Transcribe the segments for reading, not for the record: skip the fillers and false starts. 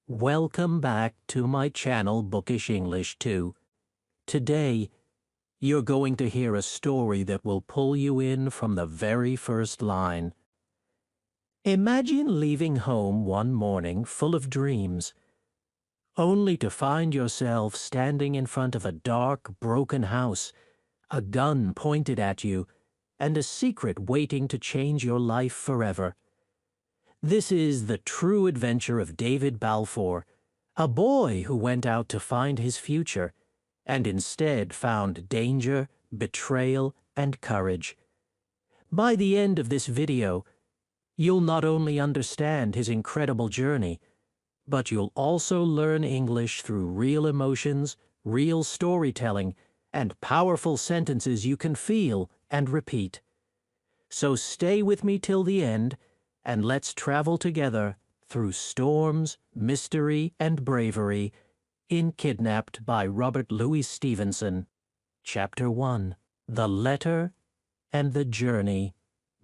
Welcome back to my channel Bookish English 2. Today, you're going to hear a story that will pull you in from the very first line. Imagine leaving home one morning full of dreams, only to find yourself standing in front of a dark, broken house, a gun pointed at you, and a secret waiting to change your life forever. This is the true adventure of David Balfour, a boy who went out to find his future, and instead found danger, betrayal, and courage. By the end of this video, you'll not only understand his incredible journey, but you'll also learn English through real emotions, real storytelling, and powerful sentences you can feel and repeat. So stay with me till the end, and let's travel together through storms, mystery, and bravery in Kidnapped by Robert Louis Stevenson. Chapter 1. The Letter and the Journey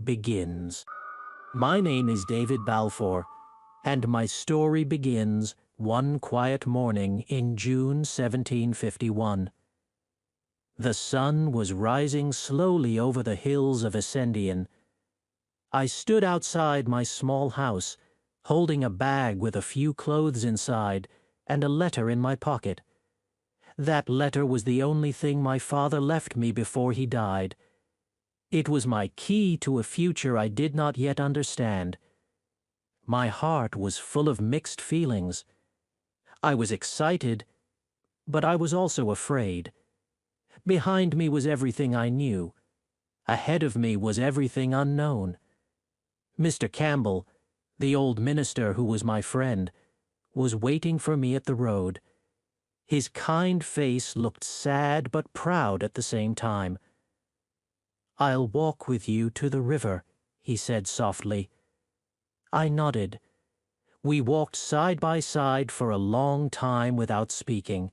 begins. My name is David Balfour, and my story begins one quiet morning in June 1751. The sun was rising slowly over the hills of Ascendian. I stood outside my small house, holding a bag with a few clothes inside and a letter in my pocket. That letter was the only thing my father left me before he died. It was my key to a future I did not yet understand. My heart was full of mixed feelings. I was excited, but I was also afraid. Behind me was everything I knew. Ahead of me was everything unknown. Mr. Campbell, the old minister who was my friend, was waiting for me at the road. His kind face looked sad but proud at the same time. "I'll walk with you to the river," he said softly. I nodded. We walked side by side for a long time without speaking.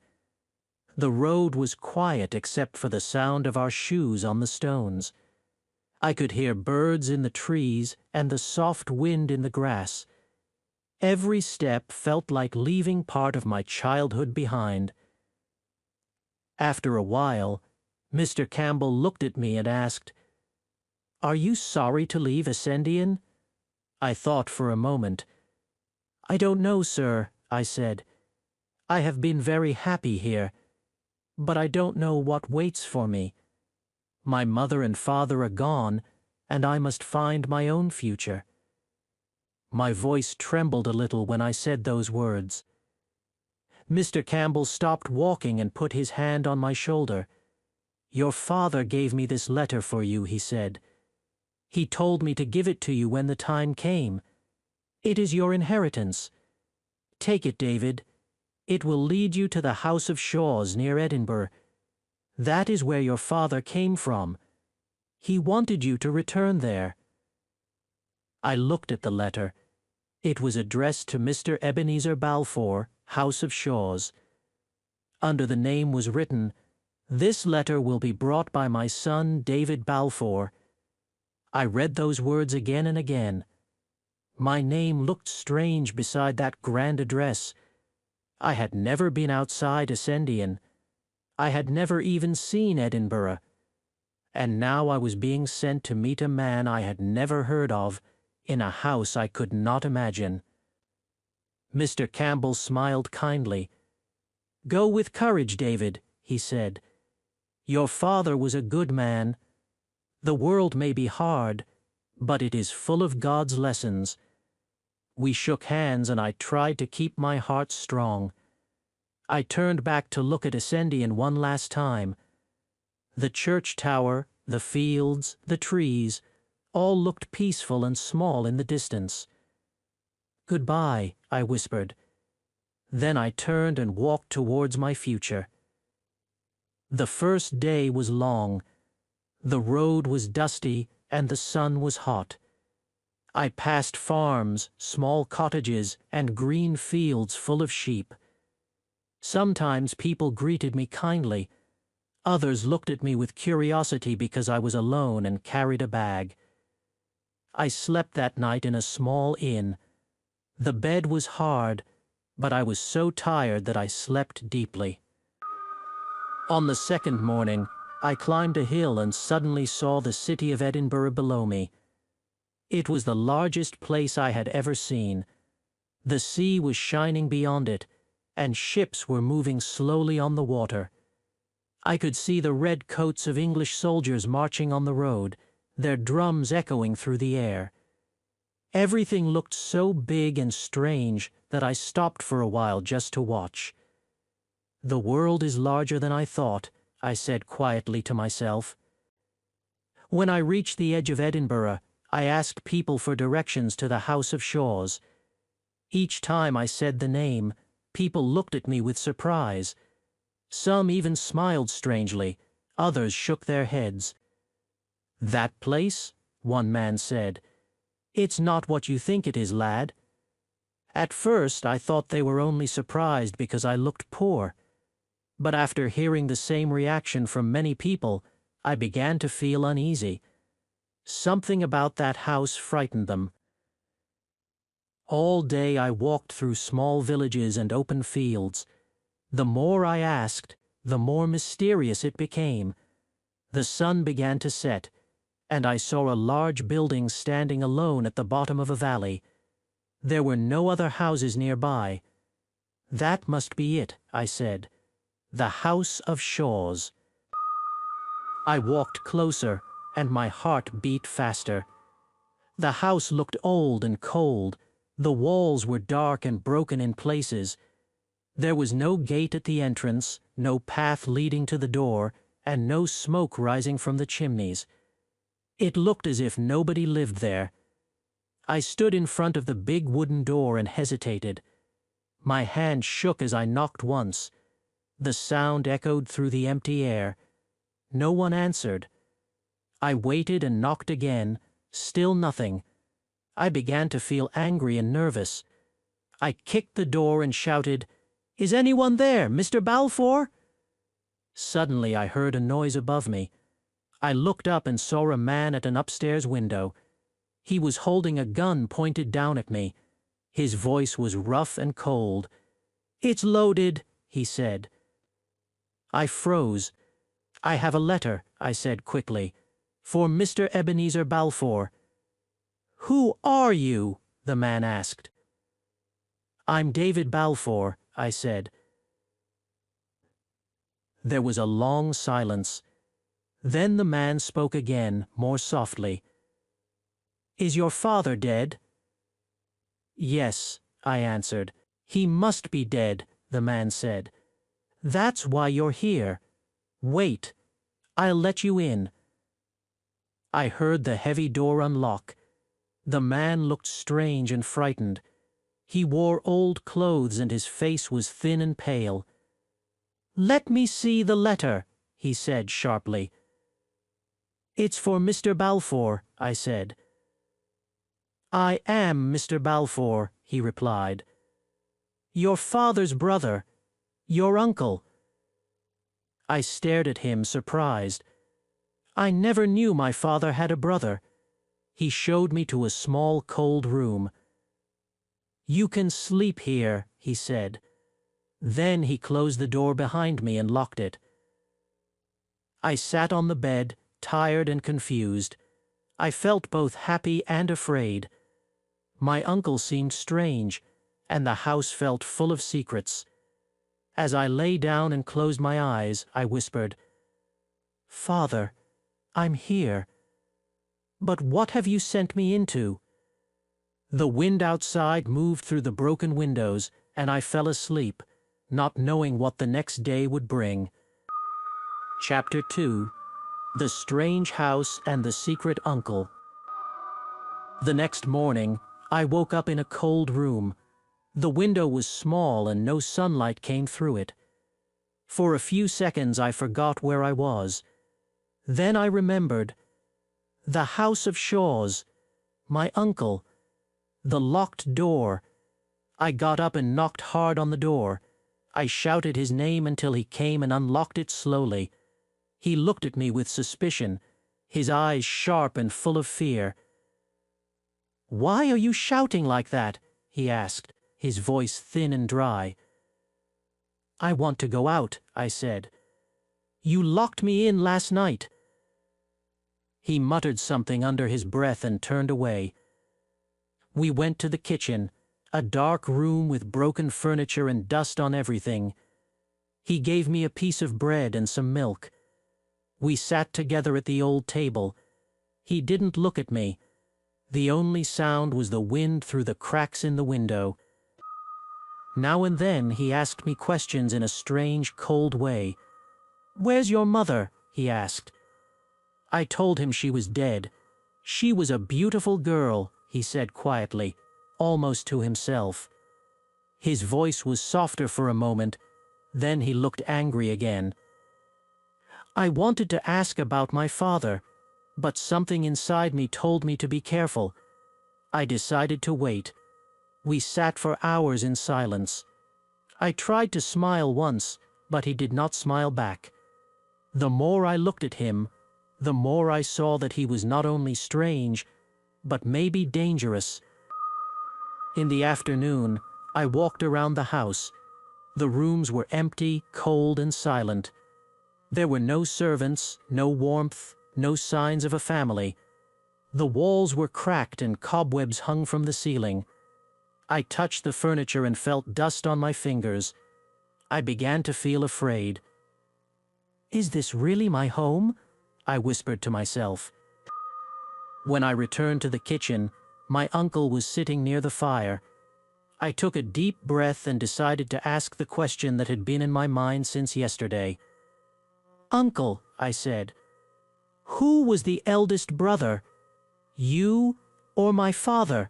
The road was quiet except for the sound of our shoes on the stones. I could hear birds in the trees and the soft wind in the grass. Every step felt like leaving part of my childhood behind. After a while, Mr. Campbell looked at me and asked, "Are you sorry to leave Ascendian?" I thought for a moment. "I don't know, sir," I said. "I have been very happy here, but I don't know what waits for me. My mother and father are gone, and I must find my own future." My voice trembled a little when I said those words. Mr. Campbell stopped walking and put his hand on my shoulder. "Your father gave me this letter for you," he said. "He told me to give it to you when the time came. It is your inheritance. Take it, David. It will lead you to the House of Shaws near Edinburgh. That is where your father came from. He wanted you to return there." I looked at the letter. It was addressed to Mr. Ebenezer Balfour, House of Shaws. Under the name was written, "This letter will be brought by my son David Balfour." I read those words again and again. My name looked strange beside that grand address. I had never been outside Ascendian. I had never even seen Edinburgh. And now I was being sent to meet a man I had never heard of, in a house I could not imagine. Mr. Campbell smiled kindly. "Go with courage, David," he said. "Your father was a good man. The world may be hard, but it is full of God's lessons." We shook hands and I tried to keep my heart strong. I turned back to look at Ascendian one last time. The church tower, the fields, the trees, all looked peaceful and small in the distance. "Goodbye," I whispered. Then I turned and walked towards my future. The first day was long. The road was dusty and the sun was hot. I passed farms, small cottages, and green fields full of sheep. Sometimes people greeted me kindly. Others looked at me with curiosity because I was alone and carried a bag. I slept that night in a small inn. The bed was hard, but I was so tired that I slept deeply. On the second morning, I climbed a hill and suddenly saw the city of Edinburgh below me. It was the largest place I had ever seen. The sea was shining beyond it, and ships were moving slowly on the water. I could see the red coats of English soldiers marching on the road, their drums echoing through the air. Everything looked so big and strange that I stopped for a while just to watch. "The world is larger than I thought," I said quietly to myself. When I reached the edge of Edinburgh, I asked people for directions to the House of Shaws. Each time I said the name, people looked at me with surprise. Some even smiled strangely, others shook their heads. "That place?" one man said. "It's not what you think it is, lad." At first I thought they were only surprised because I looked poor. But after hearing the same reaction from many people, I began to feel uneasy. Something about that house frightened them. All day I walked through small villages and open fields. The more I asked, the more mysterious it became. The sun began to set, and I saw a large building standing alone at the bottom of a valley. There were no other houses nearby. "That must be it," I said. "The House of Shaws." I walked closer, and my heart beat faster. The house looked old and cold. The walls were dark and broken in places. There was no gate at the entrance, no path leading to the door, and no smoke rising from the chimneys. It looked as if nobody lived there. I stood in front of the big wooden door and hesitated. My hand shook as I knocked once. The sound echoed through the empty air. No one answered. I waited and knocked again. Still nothing. I began to feel angry and nervous. I kicked the door and shouted, "Is anyone there, Mr. Balfour?" Suddenly I heard a noise above me. I looked up and saw a man at an upstairs window. He was holding a gun pointed down at me. His voice was rough and cold. "It's loaded," he said. I froze. "I have a letter," I said quickly, "for Mr. Ebenezer Balfour." "Who are you?" the man asked. "I'm David Balfour," I said. There was a long silence. Then the man spoke again, more softly. "Is your father dead?" "Yes," I answered. "He must be dead," the man said. "That's why you're here. Wait. I'll let you in." I heard the heavy door unlock. The man looked strange and frightened. He wore old clothes and his face was thin and pale. "Let me see the letter," he said sharply. "It's for Mr. Balfour," I said. "I am Mr. Balfour," he replied. "Your father's brother. Your uncle." I stared at him, surprised. I never knew my father had a brother. He showed me to a small, cold room. "You can sleep here," he said. Then he closed the door behind me and locked it. I sat on the bed, tired and confused. I felt both happy and afraid. My uncle seemed strange, and the house felt full of secrets. As I lay down and closed my eyes, I whispered, "Father, I'm here. But what have you sent me into?" The wind outside moved through the broken windows, and I fell asleep, not knowing what the next day would bring. Chapter 2: The Strange House and the Secret Uncle. The next morning, I woke up in a cold room. The window was small and no sunlight came through it. For a few seconds I forgot where I was. Then I remembered. The House of Shaws. My uncle. The locked door. I got up and knocked hard on the door. I shouted his name until he came and unlocked it slowly. He looked at me with suspicion, his eyes sharp and full of fear. "Why are you shouting like that?" he asked. his voice thin and dry. "I want to go out," I said. "You locked me in last night." He muttered something under his breath and turned away. We went to the kitchen, a dark room with broken furniture and dust on everything. He gave me a piece of bread and some milk. We sat together at the old table. He didn't look at me. The only sound was the wind through the cracks in the window. Now and then he asked me questions in a strange, cold way. "Where's your mother?" he asked. I told him she was dead. "She was a beautiful girl," he said quietly, almost to himself. His voice was softer for a moment, then he looked angry again. I wanted to ask about my father, but something inside me told me to be careful. I decided to wait. We sat for hours in silence. I tried to smile once, but he did not smile back. The more I looked at him, the more I saw that he was not only strange, but maybe dangerous. In the afternoon, I walked around the house. The rooms were empty, cold, and silent. There were no servants, no warmth, no signs of a family. The walls were cracked and cobwebs hung from the ceiling. I touched the furniture and felt dust on my fingers. I began to feel afraid. "Is this really my home?" I whispered to myself. When I returned to the kitchen, my uncle was sitting near the fire. I took a deep breath and decided to ask the question that had been in my mind since yesterday. "Uncle," I said, "who was the eldest brother? You or my father?"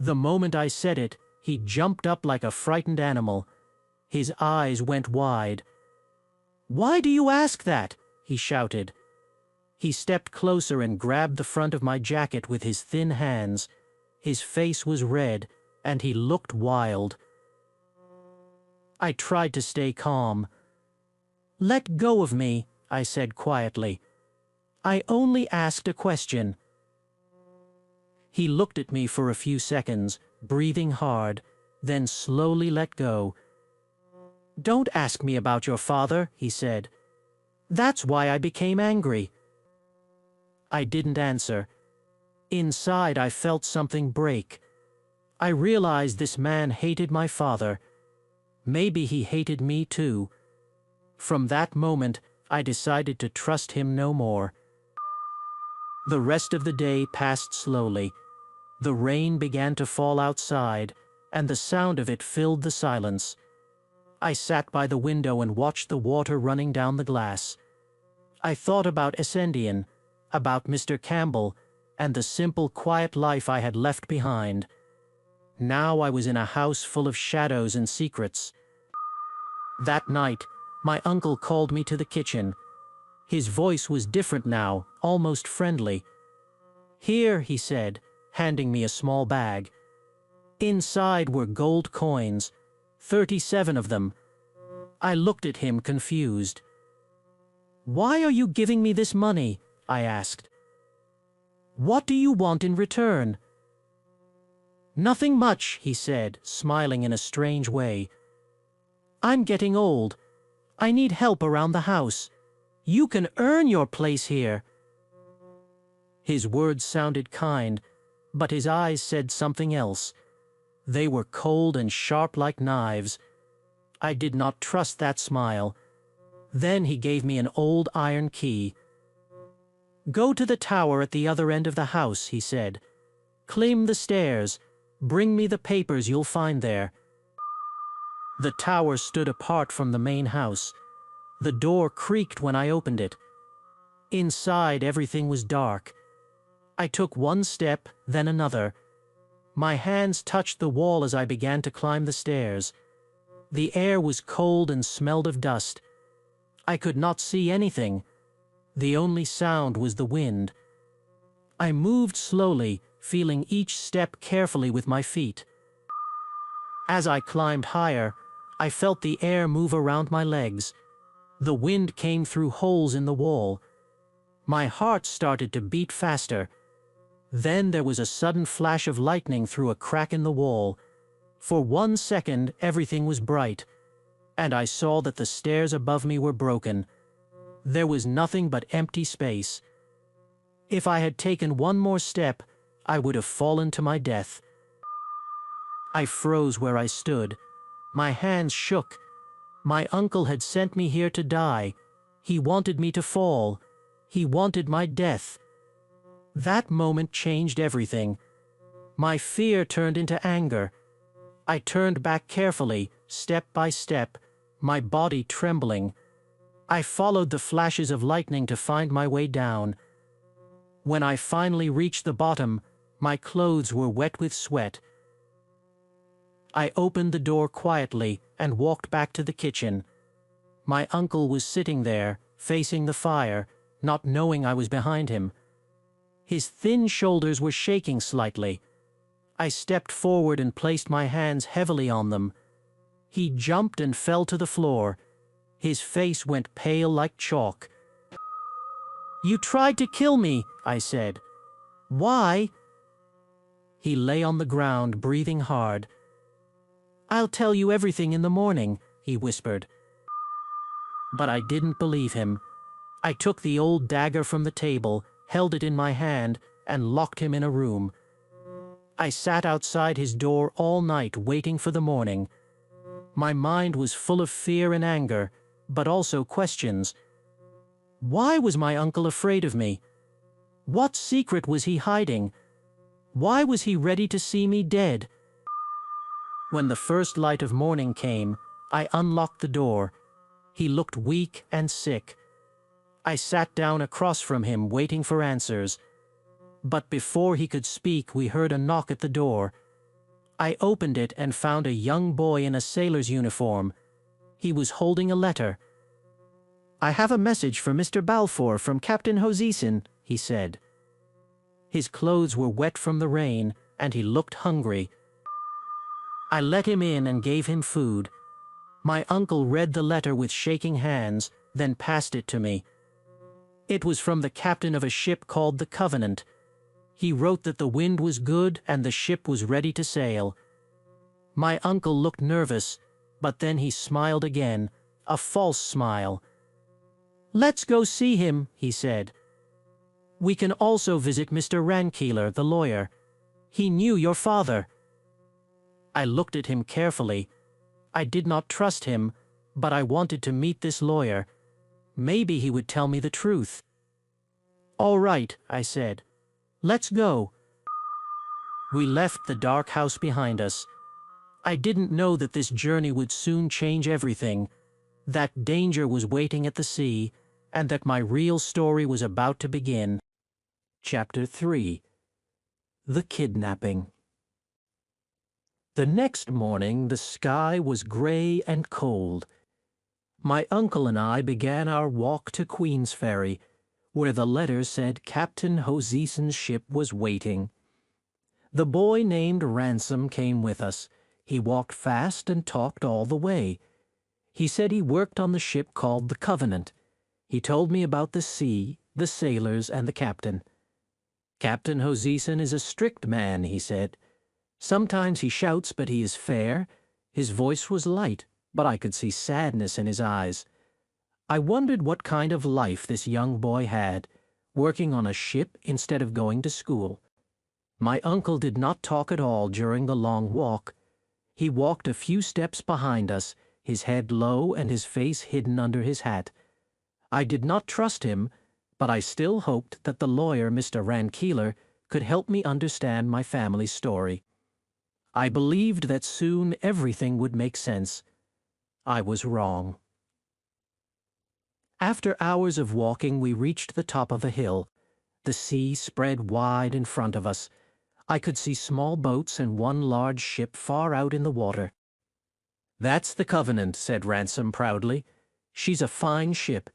The moment I said it, he jumped up like a frightened animal. His eyes went wide. "Why do you ask that?" he shouted. He stepped closer and grabbed the front of my jacket with his thin hands. His face was red, and he looked wild. I tried to stay calm. "Let go of me," I said quietly. "I only asked a question." He looked at me for a few seconds, breathing hard, then slowly let go. "Don't ask me about your father," he said. "That's why I became angry." I didn't answer. Inside, I felt something break. I realized this man hated my father. Maybe he hated me too. From that moment, I decided to trust him no more. The rest of the day passed slowly. The rain began to fall outside, and the sound of it filled the silence. I sat by the window and watched the water running down the glass. I thought about Essendian, about Mr. Campbell, and the simple, quiet life I had left behind. Now I was in a house full of shadows and secrets. That night, my uncle called me to the kitchen. His voice was different now, almost friendly. "Here," he said, handing me a small bag. Inside were gold coins, 37 of them. I looked at him confused. "Why are you giving me this money?" I asked. "What do you want in return?" "Nothing much," he said, smiling in a strange way. "I'm getting old. I need help around the house. You can earn your place here." His words sounded kind, but his eyes said something else. They were cold and sharp like knives. I did not trust that smile. Then he gave me an old iron key. "Go to the tower at the other end of the house," he said. "Climb the stairs. Bring me the papers you'll find there." The tower stood apart from the main house. The door creaked when I opened it. Inside, everything was dark. I took one step, then another. My hands touched the wall as I began to climb the stairs. The air was cold and smelled of dust. I could not see anything. The only sound was the wind. I moved slowly, feeling each step carefully with my feet. As I climbed higher, I felt the air move around my legs. The wind came through holes in the wall. My heart started to beat faster. Then there was a sudden flash of lightning through a crack in the wall. For 1 second, everything was bright, and I saw that the stairs above me were broken. There was nothing but empty space. If I had taken one more step, I would have fallen to my death. I froze where I stood. My hands shook. My uncle had sent me here to die. He wanted me to fall. He wanted my death. That moment changed everything. My fear turned into anger. I turned back carefully, step by step, my body trembling. I followed the flashes of lightning to find my way down. When I finally reached the bottom, my clothes were wet with sweat. I opened the door quietly and walked back to the kitchen. My uncle was sitting there, facing the fire, not knowing I was behind him. His thin shoulders were shaking slightly. I stepped forward and placed my hands heavily on them. He jumped and fell to the floor. His face went pale like chalk. "You tried to kill me," I said. "Why?" He lay on the ground, breathing hard. "I'll tell you everything in the morning," he whispered. But I didn't believe him. I took the old dagger from the table, held it in my hand, and locked him in a room. I sat outside his door all night waiting for the morning. My mind was full of fear and anger, but also questions. Why was my uncle afraid of me? What secret was he hiding? Why was he ready to see me dead? When the first light of morning came, I unlocked the door. He looked weak and sick. I sat down across from him, waiting for answers. But before he could speak, we heard a knock at the door. I opened it and found a young boy in a sailor's uniform. He was holding a letter. "I have a message for Mr. Balfour from Captain Hoseyson," he said. His clothes were wet from the rain, and he looked hungry. I let him in and gave him food. My uncle read the letter with shaking hands, then passed it to me. It was from the captain of a ship called the Covenant. He wrote that the wind was good and the ship was ready to sail. My uncle looked nervous, but then he smiled again, a false smile. "Let's go see him," he said. "We can also visit Mr. Rankeeler, the lawyer. He knew your father." I looked at him carefully. I did not trust him, but I wanted to meet this lawyer. Maybe he would tell me the truth. "All right," I said. "Let's go." We left the dark house behind us. I didn't know that this journey would soon change everything, that danger was waiting at the sea, and that my real story was about to begin. Chapter 3. The Kidnapping. The next morning, the sky was gray and cold. My uncle and I began our walk to Queensferry, where the letter said Captain Hoseyson's ship was waiting. The boy named Ransom came with us. He walked fast and talked all the way. He said he worked on the ship called the Covenant. He told me about the sea, the sailors, and the captain. "Captain Hoseyson is a strict man," he said. "Sometimes he shouts, but he is fair." His voice was light, but I could see sadness in his eyes. I wondered what kind of life this young boy had, working on a ship instead of going to school. My uncle did not talk at all during the long walk. He walked a few steps behind us, his head low and his face hidden under his hat. I did not trust him, but I still hoped that the lawyer, Mr. Rankeeler, could help me understand my family's story. I believed that soon everything would make sense. I was wrong. After hours of walking, we reached the top of a hill. The sea spread wide in front of us. I could see small boats and one large ship far out in the water. "That's the Covenant," said Ransom proudly. "She's a fine ship."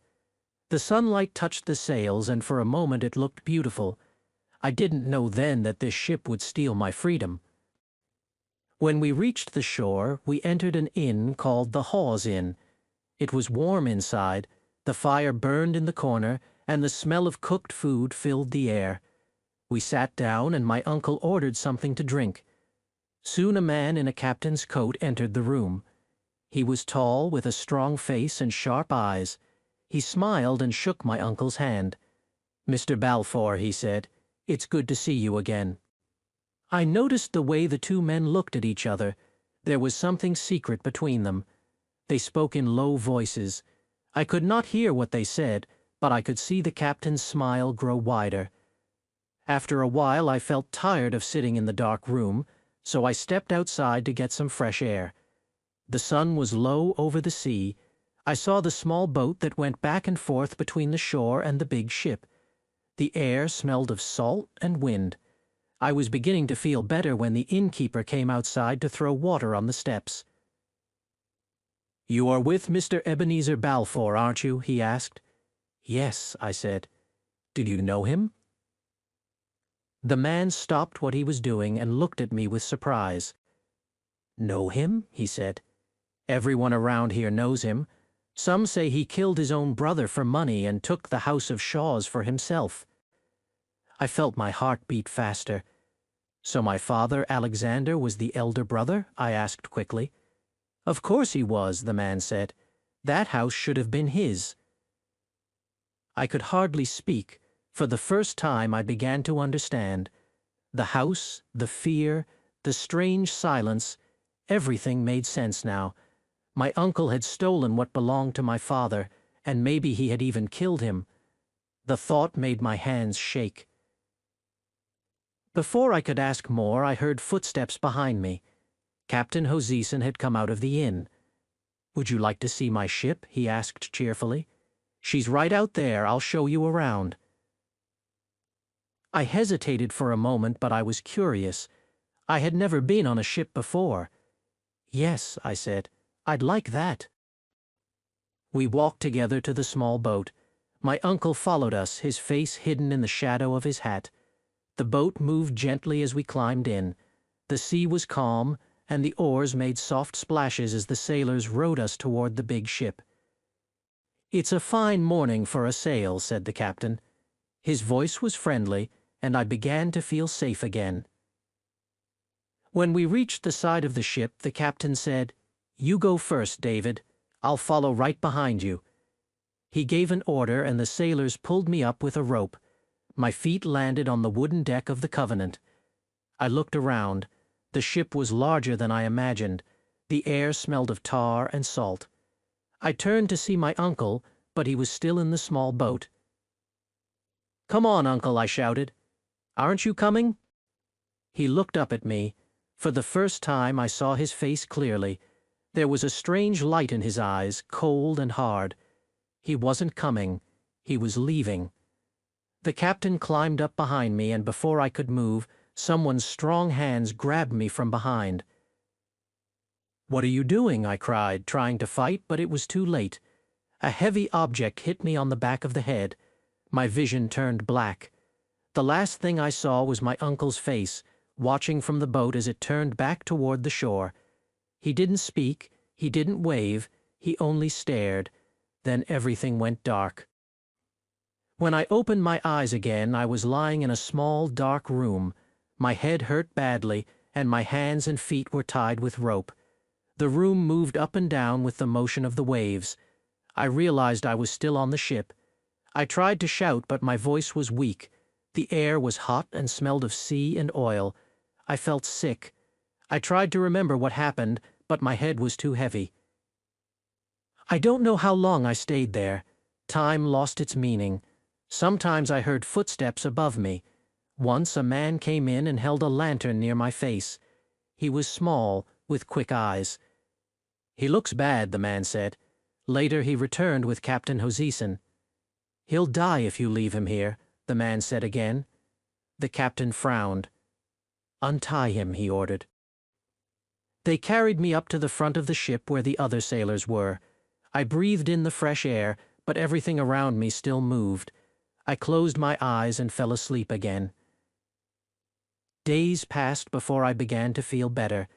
The sunlight touched the sails, and for a moment it looked beautiful. I didn't know then that this ship would steal my freedom. When we reached the shore, we entered an inn called the Hawes Inn. It was warm inside. The fire burned in the corner, and the smell of cooked food filled the air. We sat down, and my uncle ordered something to drink. Soon a man in a captain's coat entered the room. He was tall, with a strong face and sharp eyes. He smiled and shook my uncle's hand. "Mr. Balfour," he said, "it's good to see you again." I noticed the way the two men looked at each other. There was something secret between them. They spoke in low voices. I could not hear what they said, but I could see the captain's smile grow wider. After a while I felt tired of sitting in the dark room, so I stepped outside to get some fresh air. The sun was low over the sea. I saw the small boat that went back and forth between the shore and the big ship. The air smelled of salt and wind. I was beginning to feel better when the innkeeper came outside to throw water on the steps. "You are with Mr. Ebenezer Balfour, aren't you?" he asked. "Yes," I said. "Did you know him?" The man stopped what he was doing and looked at me with surprise. "Know him?" he said. "Everyone around here knows him. Some say he killed his own brother for money and took the House of Shaws for himself." I felt my heart beat faster. "So my father, Alexander, was the elder brother?" I asked quickly. "Of course he was," the man said. "That house should have been his." I could hardly speak. For the first time I began to understand. The house, the fear, the strange silence, everything made sense now. My uncle had stolen what belonged to my father, and maybe he had even killed him. The thought made my hands shake. Before I could ask more, I heard footsteps behind me. Captain Hoseason had come out of the inn. "Would you like to see my ship?" he asked cheerfully. "She's right out there. I'll show you around." I hesitated for a moment, but I was curious. I had never been on a ship before. "Yes," I said, "I'd like that." We walked together to the small boat. My uncle followed us, his face hidden in the shadow of his hat. The boat moved gently as we climbed in. The sea was calm, and the oars made soft splashes as the sailors rowed us toward the big ship. "It's a fine morning for a sail," said the captain. His voice was friendly, and I began to feel safe again. When we reached the side of the ship, the captain said, "You go first, David. I'll follow right behind you." He gave an order, and the sailors pulled me up with a rope. My feet landed on the wooden deck of the Covenant. I looked around. The ship was larger than I imagined. The air smelled of tar and salt. I turned to see my uncle, but he was still in the small boat. "Come on, Uncle," I shouted. "Aren't you coming?" He looked up at me. For the first time I saw his face clearly. There was a strange light in his eyes, cold and hard. He wasn't coming. He was leaving. The captain climbed up behind me, and before I could move, someone's strong hands grabbed me from behind. "What are you doing?" I cried, trying to fight, but it was too late. A heavy object hit me on the back of the head. My vision turned black. The last thing I saw was my uncle's face, watching from the boat as it turned back toward the shore. He didn't speak, he didn't wave, he only stared. Then everything went dark. When I opened my eyes again, I was lying in a small, dark room. My head hurt badly, and my hands and feet were tied with rope. The room moved up and down with the motion of the waves. I realized I was still on the ship. I tried to shout, but my voice was weak. The air was hot and smelled of sea and oil. I felt sick. I tried to remember what happened, but my head was too heavy. I don't know how long I stayed there. Time lost its meaning. Sometimes I heard footsteps above me. Once a man came in and held a lantern near my face. He was small, with quick eyes. "He looks bad," the man said. Later he returned with Captain Hoseason. "He'll die if you leave him here," the man said again. The captain frowned. "Untie him," he ordered. They carried me up to the front of the ship where the other sailors were. I breathed in the fresh air, but everything around me still moved. I closed my eyes and fell asleep again. Days passed before I began to feel better.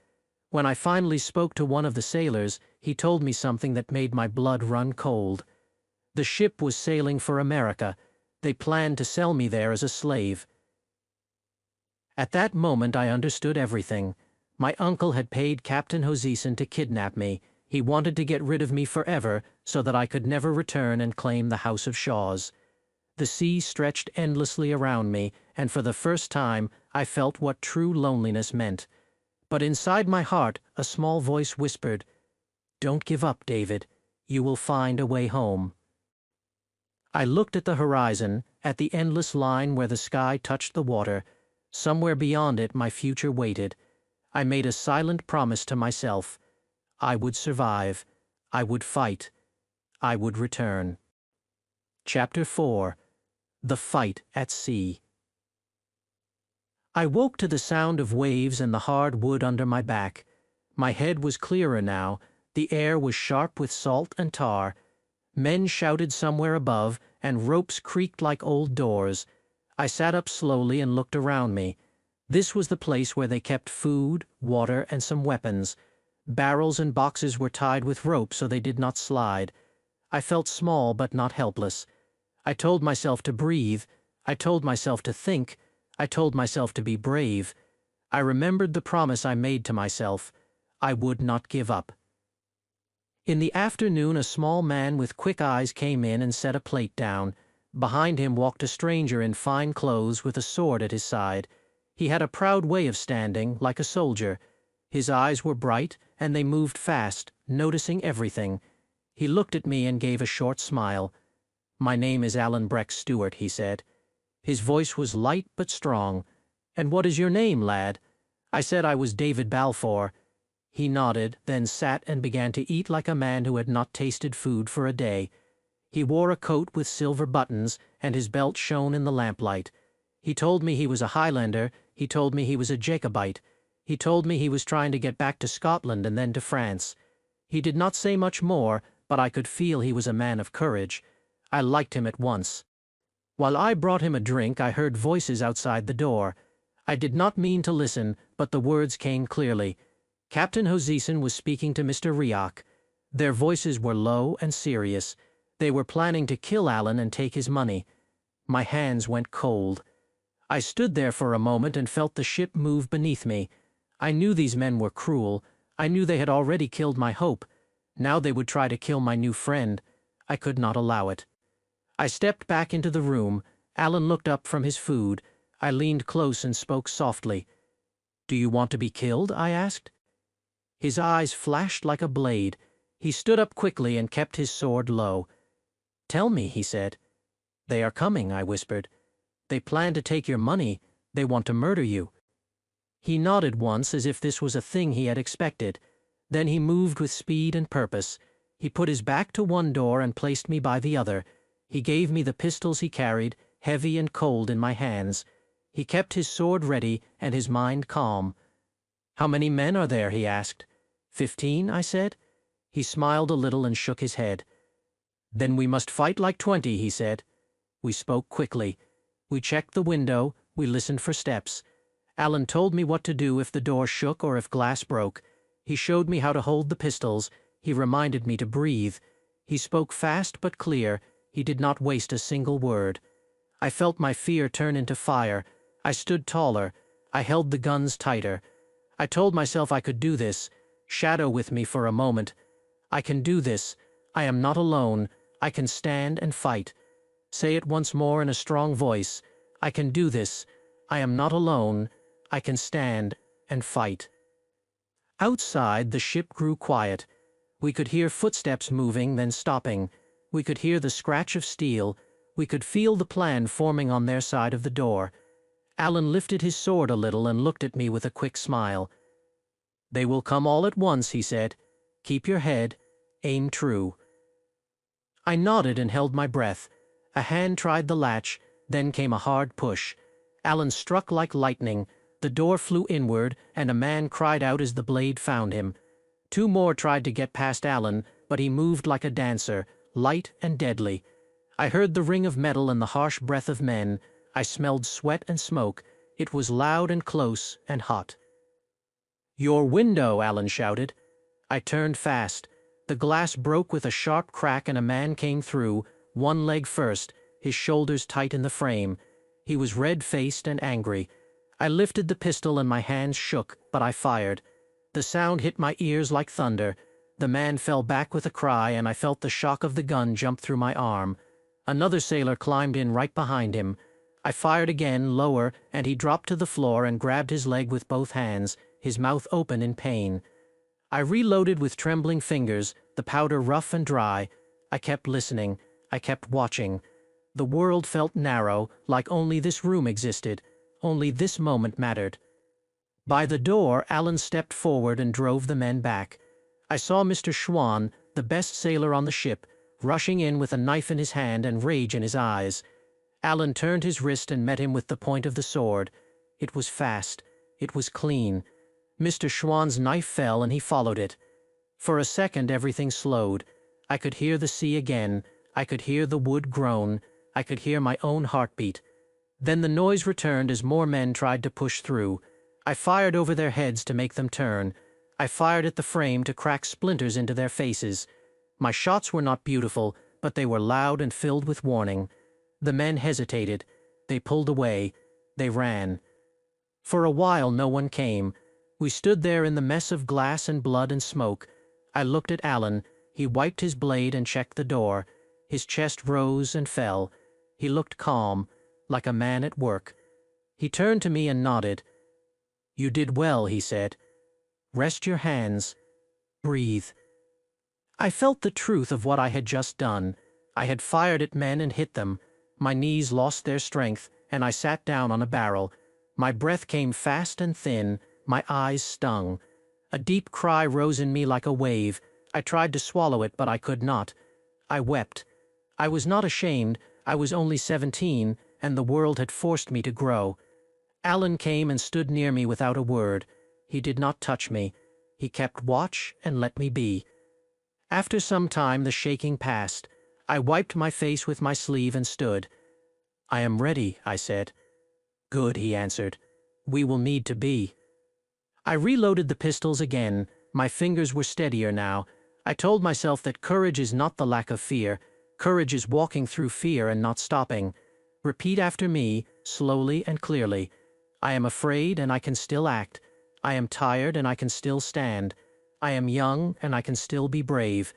When I finally spoke to one of the sailors, he told me something that made my blood run cold. The ship was sailing for America. They planned to sell me there as a slave. At that moment I understood everything. My uncle had paid Captain Hoseyson to kidnap me. He wanted to get rid of me forever so that I could never return and claim the House of Shaws. The sea stretched endlessly around me, and for the first time I felt what true loneliness meant. But inside my heart a small voice whispered, "Don't give up, David. You will find a way home." I looked at the horizon, at the endless line where the sky touched the water. Somewhere beyond it my future waited. I made a silent promise to myself. I would survive. I would fight. I would return. Chapter 4. The Fight at Sea. I woke to the sound of waves and the hard wood under my back. My head was clearer now. The air was sharp with salt and tar. Men shouted somewhere above, and ropes creaked like old doors. I sat up slowly and looked around me. This was the place where they kept food, water, and some weapons. Barrels and boxes were tied with rope so they did not slide. I felt small but not helpless. I told myself to breathe. I told myself to think. I told myself to be brave. I remembered the promise I made to myself. I would not give up. In the afternoon a small man with quick eyes came in and set a plate down. Behind him walked a stranger in fine clothes with a sword at his side. He had a proud way of standing, like a soldier. His eyes were bright, and they moved fast, noticing everything. He looked at me and gave a short smile. "My name is Alan Breck Stewart," he said. His voice was light but strong. "And what is your name, lad?" I said I was David Balfour. He nodded, then sat and began to eat like a man who had not tasted food for a day. He wore a coat with silver buttons, and his belt shone in the lamplight. He told me he was a Highlander. He told me he was a Jacobite. He told me he was trying to get back to Scotland and then to France. He did not say much more, but I could feel he was a man of courage. I liked him at once. While I brought him a drink, I heard voices outside the door. I did not mean to listen, but the words came clearly. Captain Hoseyson was speaking to Mr. Rioch. Their voices were low and serious. They were planning to kill Alan and take his money. My hands went cold. I stood there for a moment and felt the ship move beneath me. I knew these men were cruel. I knew they had already killed my hope. Now they would try to kill my new friend. I could not allow it. I stepped back into the room. Alan looked up from his food. I leaned close and spoke softly. "Do you want to be killed?" I asked. His eyes flashed like a blade. He stood up quickly and kept his sword low. "Tell me," he said. "They are coming," I whispered. "They plan to take your money. They want to murder you." He nodded once as if this was a thing he had expected. Then he moved with speed and purpose. He put his back to one door and placed me by the other. He gave me the pistols he carried, heavy and cold in my hands. He kept his sword ready and his mind calm. "How many men are there?" he asked. 15, I said. He smiled a little and shook his head. "Then we must fight like 20, he said. We spoke quickly. We checked the window. We listened for steps. Alan told me what to do if the door shook or if glass broke. He showed me how to hold the pistols. He reminded me to breathe. He spoke fast but clear. He did not waste a single word. I felt my fear turn into fire. I stood taller. I held the guns tighter. I told myself I could do this. Shadow with me for a moment. I can do this. I am not alone. I can stand and fight. Say it once more in a strong voice. I can do this. I am not alone. I can stand and fight. Outside, the ship grew quiet. We could hear footsteps moving, then stopping. We could hear the scratch of steel. We could feel the plan forming on their side of the door. Alan lifted his sword a little and looked at me with a quick smile. "They will come all at once," he said. "Keep your head. Aim true." I nodded and held my breath. A hand tried the latch, then came a hard push. Alan struck like lightning. The door flew inward, and a man cried out as the blade found him. 2 more tried to get past Alan, but he moved like a dancer, light and deadly. I heard the ring of metal and the harsh breath of men. I smelled sweat and smoke. It was loud and close and hot. "Your window!" Alan shouted. I turned fast. The glass broke with a sharp crack and a man came through, one leg first, his shoulders tight in the frame. He was red-faced and angry. I lifted the pistol and my hands shook, but I fired. The sound hit my ears like thunder. The man fell back with a cry, and I felt the shock of the gun jump through my arm. Another sailor climbed in right behind him. I fired again, lower, and he dropped to the floor and grabbed his leg with both hands, his mouth open in pain. I reloaded with trembling fingers, the powder rough and dry. I kept listening. I kept watching. The world felt narrow, like only this room existed. Only this moment mattered. By the door, Alan stepped forward and drove the men back. I saw Mr. Schwann, the best sailor on the ship, rushing in with a knife in his hand and rage in his eyes. Alan turned his wrist and met him with the point of the sword. It was fast. It was clean. Mr. Schwann's knife fell and he followed it. For a second everything slowed. I could hear the sea again. I could hear the wood groan. I could hear my own heartbeat. Then the noise returned as more men tried to push through. I fired over their heads to make them turn. I fired at the frame to crack splinters into their faces. My shots were not beautiful, but they were loud and filled with warning. The men hesitated. They pulled away. They ran. For a while no one came. We stood there in the mess of glass and blood and smoke. I looked at Alan. He wiped his blade and checked the door. His chest rose and fell. He looked calm, like a man at work. He turned to me and nodded. "You did well," he said. "Rest your hands. Breathe." I felt the truth of what I had just done. I had fired at men and hit them. My knees lost their strength, and I sat down on a barrel. My breath came fast and thin. My eyes stung. A deep cry rose in me like a wave. I tried to swallow it, but I could not. I wept. I was not ashamed. I was only 17, and the world had forced me to grow. Alan came and stood near me without a word. He did not touch me. He kept watch and let me be. After some time the shaking passed. I wiped my face with my sleeve and stood. "I am ready," I said. "Good," he answered. "We will need to be." I reloaded the pistols again. My fingers were steadier now. I told myself that courage is not the lack of fear. Courage is walking through fear and not stopping. Repeat after me, slowly and clearly. I am afraid and I can still act. I am tired and I can still stand. I am young and I can still be brave.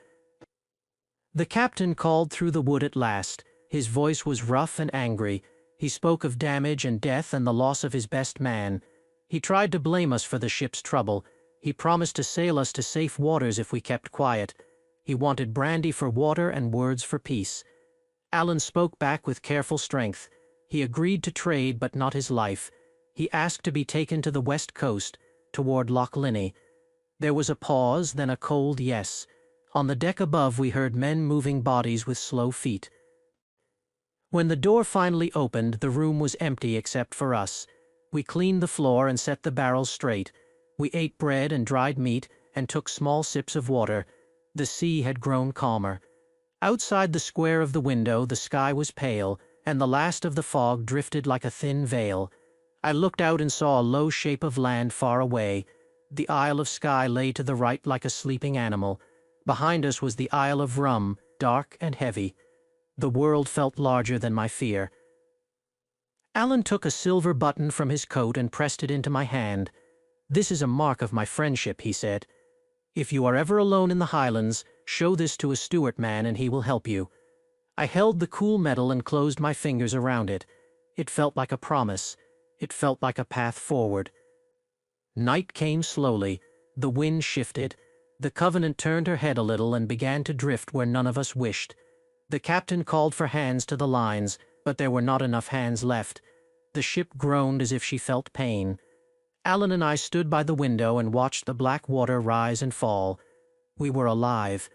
The captain called through the wood at last. His voice was rough and angry. He spoke of damage and death and the loss of his best man. He tried to blame us for the ship's trouble. He promised to sail us to safe waters if we kept quiet. He wanted brandy for water and words for peace. Alan spoke back with careful strength. He agreed to trade, but not his life. He asked to be taken to the west coast, toward Loch Linnhe. There was a pause, then a cold yes. On the deck above we heard men moving bodies with slow feet. When the door finally opened, the room was empty except for us. We cleaned the floor and set the barrels straight. We ate bread and dried meat and took small sips of water. The sea had grown calmer. Outside the square of the window the sky was pale, and the last of the fog drifted like a thin veil. I looked out and saw a low shape of land far away. The Isle of Skye lay to the right like a sleeping animal. Behind us was the Isle of Rum, dark and heavy. The world felt larger than my fear. Alan took a silver button from his coat and pressed it into my hand. "This is a mark of my friendship," he said. "If you are ever alone in the Highlands, show this to a Stuart man and he will help you." I held the cool metal and closed my fingers around it. It felt like a promise. It felt like a path forward. Night came slowly. The wind shifted. The Covenant turned her head a little and began to drift where none of us wished. The captain called for hands to the lines, but there were not enough hands left. The ship groaned as if she felt pain. Alan and I stood by the window and watched the black water rise and fall. We were alive.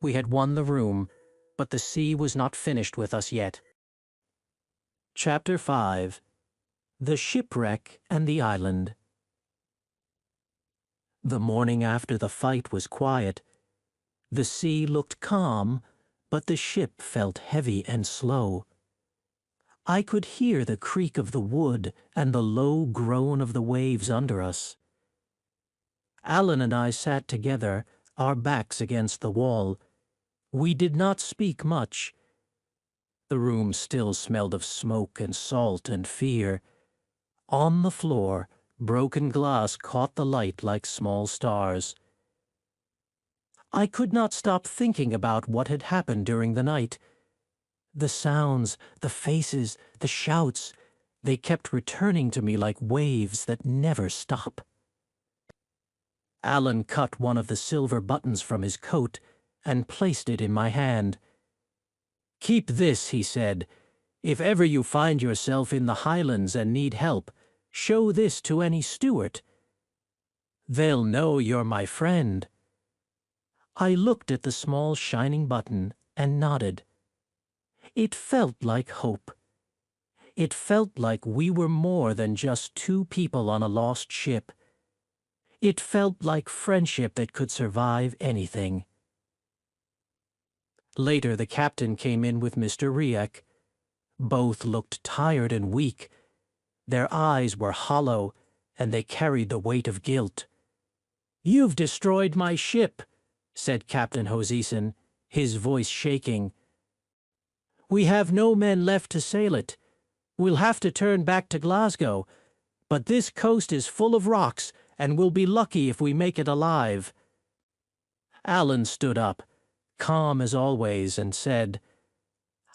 We had won the room, but the sea was not finished with us yet. Chapter 5. The Shipwreck and the Island. The morning after the fight was quiet. The sea looked calm, but the ship felt heavy and slow. I could hear the creak of the wood and the low groan of the waves under us. Alan and I sat together, our backs against the wall. We did not speak much. The room still smelled of smoke and salt and fear. On the floor, Broken glass caught the light like small stars. I could not stop thinking about what had happened during the night. The sounds, the faces, the shouts, they kept returning to me like waves that never stop. Alan cut one of the silver buttons from his coat and placed it in my hand. "Keep this," he said. "If ever you find yourself in the Highlands and need help, show this to any Stuart. They'll know you're my friend." I looked at the small shining button and nodded. It felt like hope. It felt like we were more than just two people on a lost ship. It felt like friendship that could survive anything. Later, the captain came in with Mr. Riek. Both looked tired and weak. Their eyes were hollow, and they carried the weight of guilt. "You've destroyed my ship," said Captain Hoseyson, his voice shaking. "We have no men left to sail it. We'll have to turn back to Glasgow, but this coast is full of rocks, and we'll be lucky if we make it alive." Alan stood up, calm as always, and said,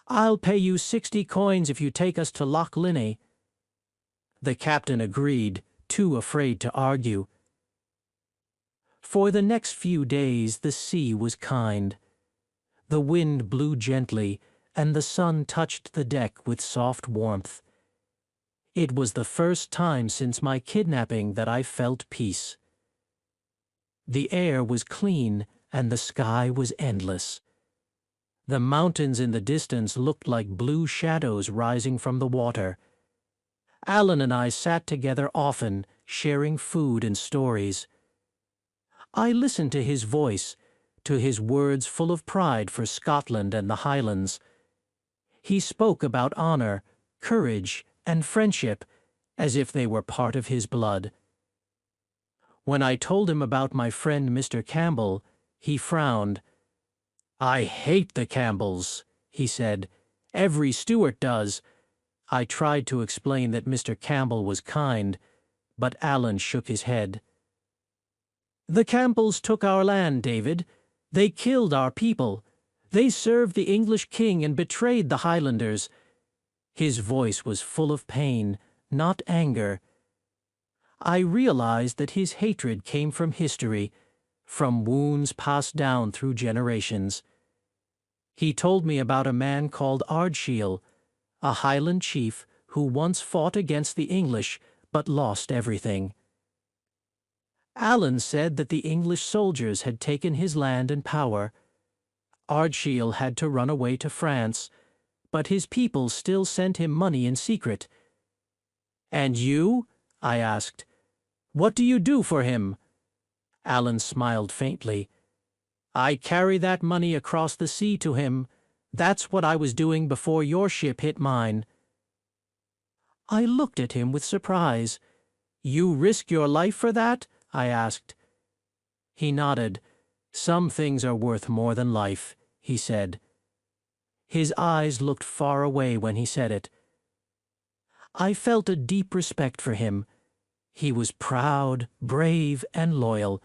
"I'll pay you 60 coins if you take us to Loch Linnhe." The captain agreed, too afraid to argue. For the next few days the sea was kind. The wind blew gently, and the sun touched the deck with soft warmth. It was the first time since my kidnapping that I felt peace. The air was clean, and the sky was endless. The mountains in the distance looked like blue shadows rising from the water. Alan and I sat together often, sharing food and stories. I listened to his voice, to his words full of pride for Scotland and the Highlands. He spoke about honor, courage, and friendship, as if they were part of his blood. When I told him about my friend Mr. Campbell, he frowned. "I hate the Campbells," he said. "Every Stuart does." I tried to explain that Mr. Campbell was kind, but Alan shook his head. "The Campbells took our land, David. They killed our people. They served the English king and betrayed the Highlanders." His voice was full of pain, not anger. I realized that his hatred came from history, from wounds passed down through generations. He told me about a man called Ardshiel, a Highland chief who once fought against the English but lost everything. Alan said that the English soldiers had taken his land and power. Ardshiel had to run away to France, but his people still sent him money in secret. "And you?" I asked. "What do you do for him?" Alan smiled faintly. "I carry that money across the sea to him. That's what I was doing before your ship hit mine." I looked at him with surprise. "You risk your life for that?" I asked. He nodded. "Some things are worth more than life," he said. His eyes looked far away when he said it. I felt a deep respect for him. He was proud, brave, and loyal.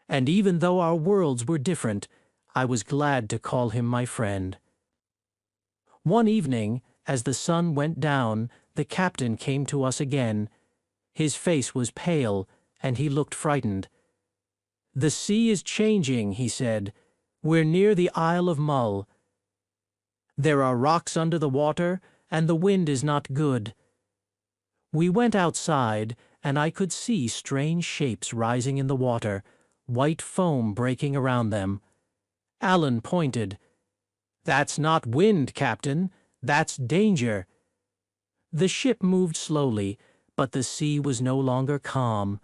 And even though our worlds were different, I was glad to call him my friend. One evening, as the sun went down, the captain came to us again. His face was pale, and he looked frightened. "The sea is changing," he said. "We're near the Isle of Mull. There are rocks under the water, and the wind is not good." We went outside, and I could see strange shapes rising in the water, white foam breaking around them. Alan pointed. "That's not wind, Captain. That's danger." The ship moved slowly, but the sea was no longer calm.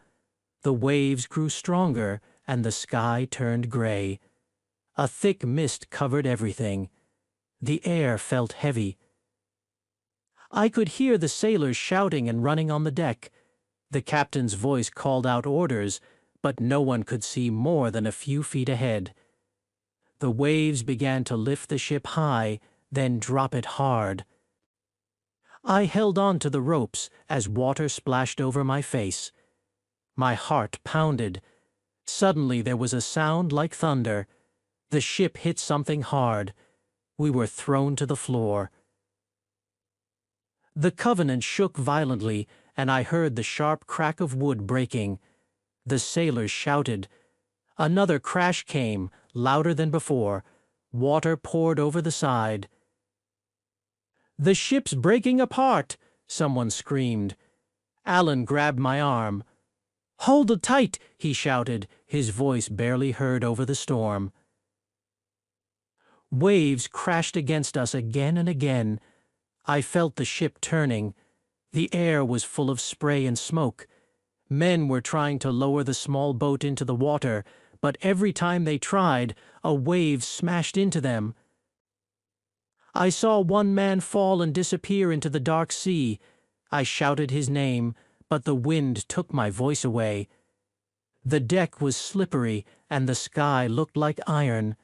The waves grew stronger, and the sky turned gray. A thick mist covered everything. The air felt heavy. I could hear the sailors shouting and running on the deck. The captain's voice called out orders, but no one could see more than a few feet ahead. The waves began to lift the ship high, then drop it hard. I held on to the ropes as water splashed over my face. My heart pounded. Suddenly there was a sound like thunder. The ship hit something hard. We were thrown to the floor. The Covenant shook violently, and I heard the sharp crack of wood breaking. The sailors shouted. Another crash came, louder than before. Water poured over the side. "The ship's breaking apart!" someone screamed. Alan grabbed my arm. "Hold it tight!" he shouted, his voice barely heard over the storm. Waves crashed against us again and again. I felt the ship turning. The air was full of spray and smoke. Men were trying to lower the small boat into the water, but every time they tried, a wave smashed into them. I saw one man fall and disappear into the dark sea. I shouted his name, but the wind took my voice away. The deck was slippery, and the sky looked like iron.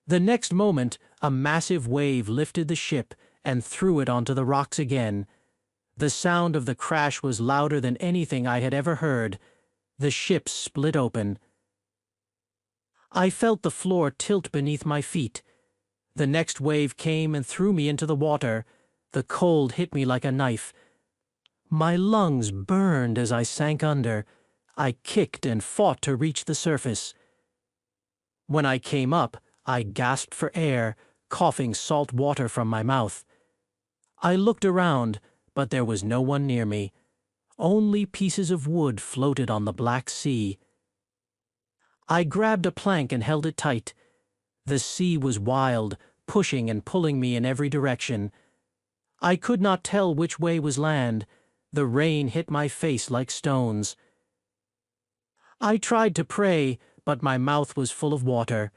The next moment, a massive wave lifted the ship and threw it onto the rocks again. The sound of the crash was louder than anything I had ever heard. The ship split open. I felt the floor tilt beneath my feet. The next wave came and threw me into the water. The cold hit me like a knife. My lungs burned as I sank under. I kicked and fought to reach the surface. When I came up, I gasped for air, coughing salt water from my mouth. I looked around, but there was no one near me. Only pieces of wood floated on the black sea. I grabbed a plank and held it tight. The sea was wild, pushing and pulling me in every direction. I could not tell which way was land. The rain hit my face like stones. I tried to pray, but my mouth was full of water.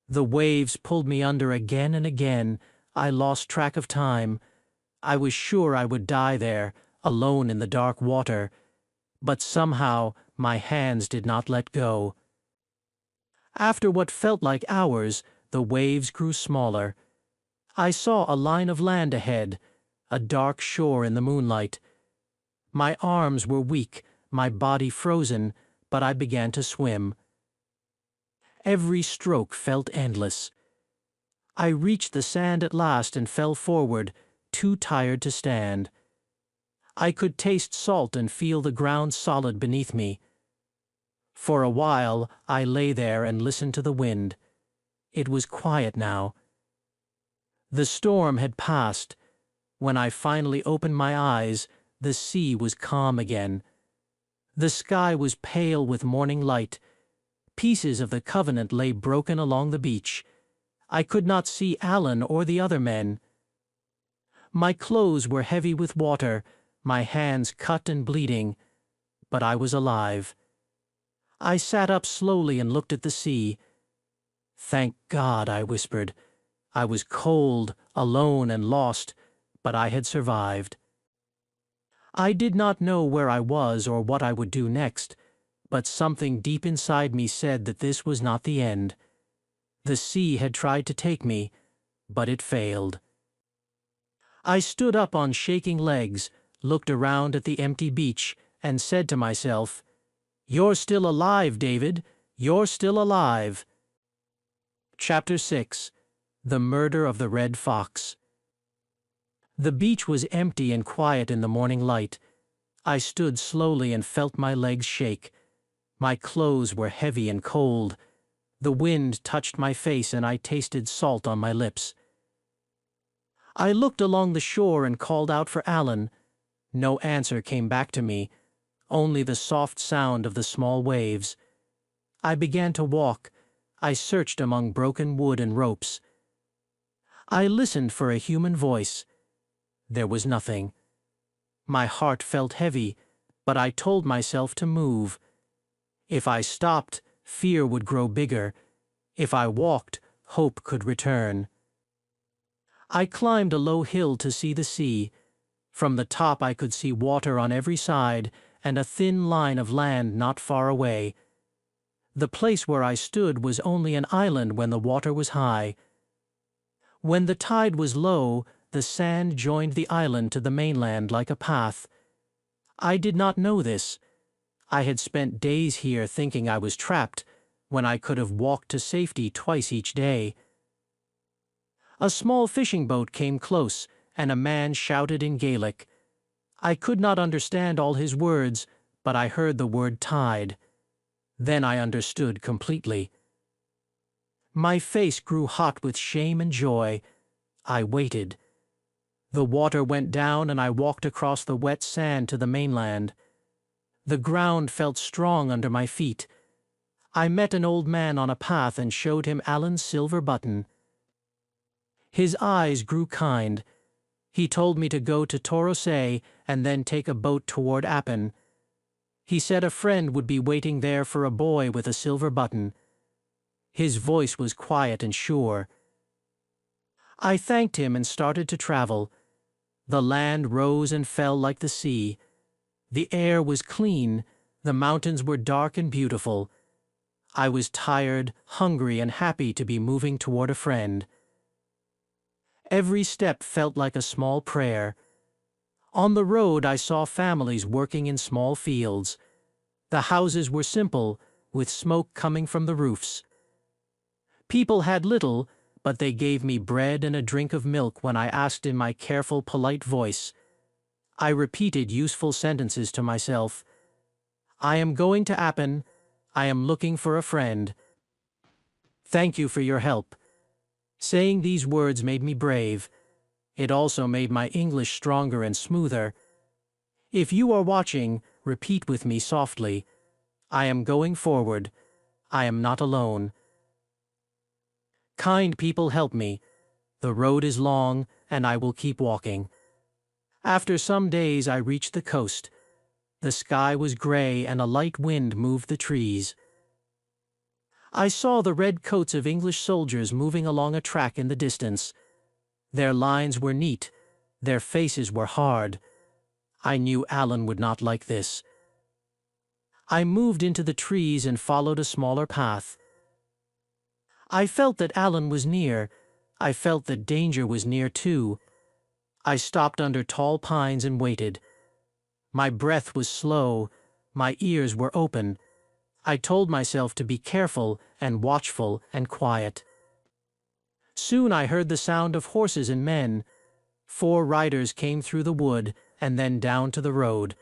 The waves pulled me under again and again. I lost track of time. I was sure I would die there, alone in the dark water. But somehow my hands did not let go. After what felt like hours, the waves grew smaller. I saw a line of land ahead, a dark shore in the moonlight. My arms were weak, my body frozen, but I began to swim. Every stroke felt endless. I reached the sand at last and fell forward, too tired to stand. I could taste salt and feel the ground solid beneath me. For a while, I lay there and listened to the wind. It was quiet now. The storm had passed. When I finally opened my eyes, the sea was calm again. The sky was pale with morning light. Pieces of the Covenant lay broken along the beach. I could not see Alan or the other men. My clothes were heavy with water, my hands cut and bleeding, but I was alive. I sat up slowly and looked at the sea. "Thank God," I whispered. I was cold, alone, and lost, but I had survived. I did not know where I was or what I would do next, but something deep inside me said that this was not the end. The sea had tried to take me, but it failed. I stood up on shaking legs, looked around at the empty beach, and said to myself, "You're still alive, David. You're still alive." Chapter 6. The Murder of the Red Fox. The beach was empty and quiet in the morning light. I stood slowly and felt my legs shake. My clothes were heavy and cold. The wind touched my face and I tasted salt on my lips. I looked along the shore and called out for Alan. No answer came back to me, only the soft sound of the small waves. I began to walk. I searched among broken wood and ropes. I listened for a human voice. There was nothing. My heart felt heavy, but I told myself to move. If I stopped, fear would grow bigger. If I walked, hope could return. I climbed a low hill to see the sea. From the top I could see water on every side and a thin line of land not far away. The place where I stood was only an island when the water was high. When the tide was low, the sand joined the island to the mainland like a path. I did not know this. I had spent days here thinking I was trapped, when I could have walked to safety twice each day. A small fishing boat came close, and a man shouted in Gaelic. I could not understand all his words, but I heard the word tide. Then I understood completely. My face grew hot with shame and joy. I waited. The water went down and I walked across the wet sand to the mainland. The ground felt strong under my feet. I met an old man on a path and showed him Alan's silver button. His eyes grew kind. He told me to go to Torosay and then take a boat toward Appin. He said a friend would be waiting there for a boy with a silver button. His voice was quiet and sure. I thanked him and started to travel. The land rose and fell like the sea. The air was clean. The mountains were dark and beautiful. I was tired, hungry, and happy to be moving toward a friend. Every step felt like a small prayer. On the road I saw families working in small fields. The houses were simple, with smoke coming from the roofs. People had little, but they gave me bread and a drink of milk when I asked in my careful, polite voice. I repeated useful sentences to myself. I am going to Appin. I am looking for a friend. Thank you for your help. Saying these words made me brave. It also made my English stronger and smoother. If you are watching, repeat with me softly. I am going forward. I am not alone. Kind people help me. The road is long, and I will keep walking. After some days I reached the coast. The sky was gray and a light wind moved the trees. I saw the red coats of English soldiers moving along a track in the distance. Their lines were neat. Their faces were hard. I knew Alan would not like this. I moved into the trees and followed a smaller path. I felt that Alan was near. I felt that danger was near too. I stopped under tall pines and waited. My breath was slow. My ears were open. I told myself to be careful and watchful and quiet. Soon I heard the sound of horses and men. 4 riders came through the wood and then down to the road.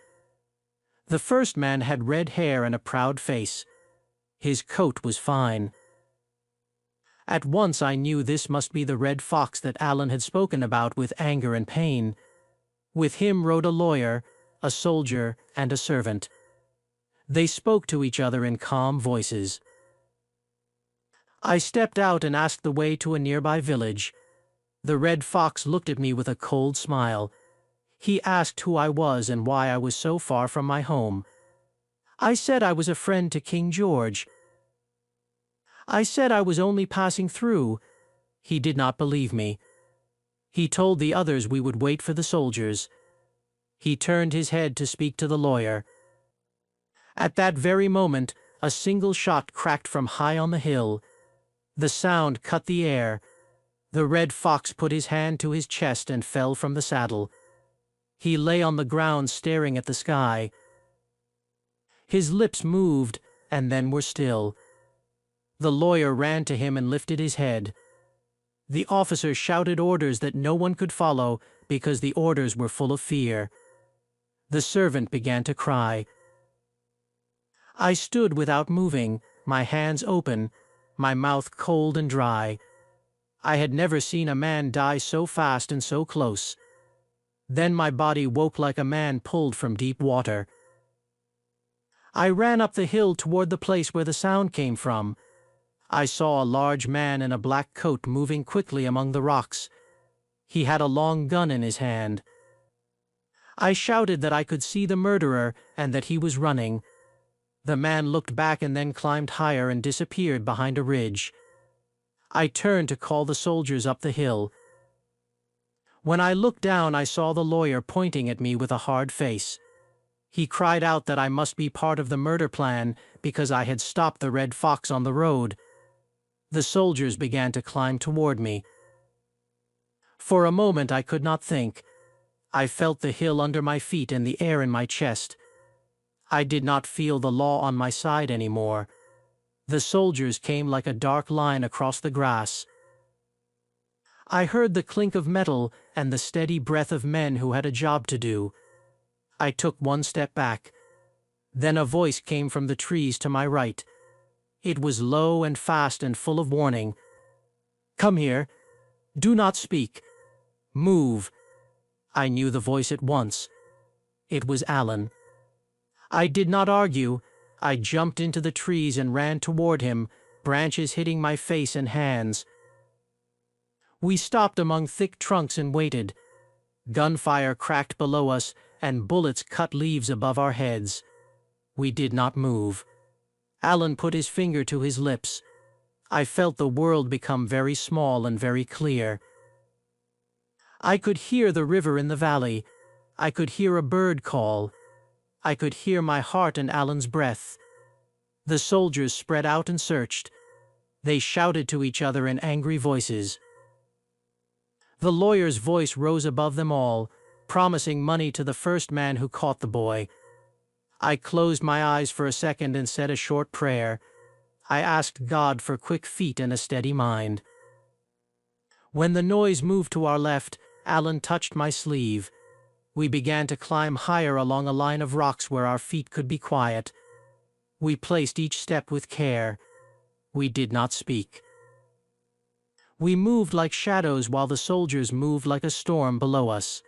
The first man had red hair and a proud face. His coat was fine. At once I knew this must be the red fox that Alan had spoken about with anger and pain. With him rode a lawyer, a soldier, and a servant. They spoke to each other in calm voices. I stepped out and asked the way to a nearby village. The red fox looked at me with a cold smile. He asked who I was and why I was so far from my home. I said I was a friend to King George. I said I was only passing through. He did not believe me. He told the others we would wait for the soldiers. He turned his head to speak to the lawyer. At that very moment, a single shot cracked from high on the hill. The sound cut the air. The red fox put his hand to his chest and fell from the saddle. He lay on the ground staring at the sky. His lips moved and then were still. The lawyer ran to him and lifted his head. The officer shouted orders that no one could follow because the orders were full of fear. The servant began to cry. I stood without moving, my hands open, my mouth cold and dry. I had never seen a man die so fast and so close. Then my body woke like a man pulled from deep water. I ran up the hill toward the place where the sound came from. I saw a large man in a black coat moving quickly among the rocks. He had a long gun in his hand. I shouted that I could see the murderer and that he was running. The man looked back and then climbed higher and disappeared behind a ridge. I turned to call the soldiers up the hill. When I looked down, I saw the lawyer pointing at me with a hard face. He cried out that I must be part of the murder plan because I had stopped the red fox on the road. The soldiers began to climb toward me. For a moment I could not think. I felt the hill under my feet and the air in my chest. I did not feel the law on my side anymore. The soldiers came like a dark line across the grass. I heard the clink of metal and the steady breath of men who had a job to do. I took one step back. Then a voice came from the trees to my right. It was low and fast and full of warning. "Come here. Do not speak. Move." I knew the voice at once. It was Alan. I did not argue. I jumped into the trees and ran toward him, branches hitting my face and hands. We stopped among thick trunks and waited. Gunfire cracked below us, and bullets cut leaves above our heads. We did not move. Alan put his finger to his lips. I felt the world become very small and very clear. I could hear the river in the valley. I could hear a bird call. I could hear my heart and Alan's breath. The soldiers spread out and searched. They shouted to each other in angry voices. The lawyer's voice rose above them all, promising money to the first man who caught the boy. I closed my eyes for a second and said a short prayer. I asked God for quick feet and a steady mind. When the noise moved to our left, Alan touched my sleeve. We began to climb higher along a line of rocks where our feet could be quiet. We placed each step with care. We did not speak. We moved like shadows while the soldiers moved like a storm below us.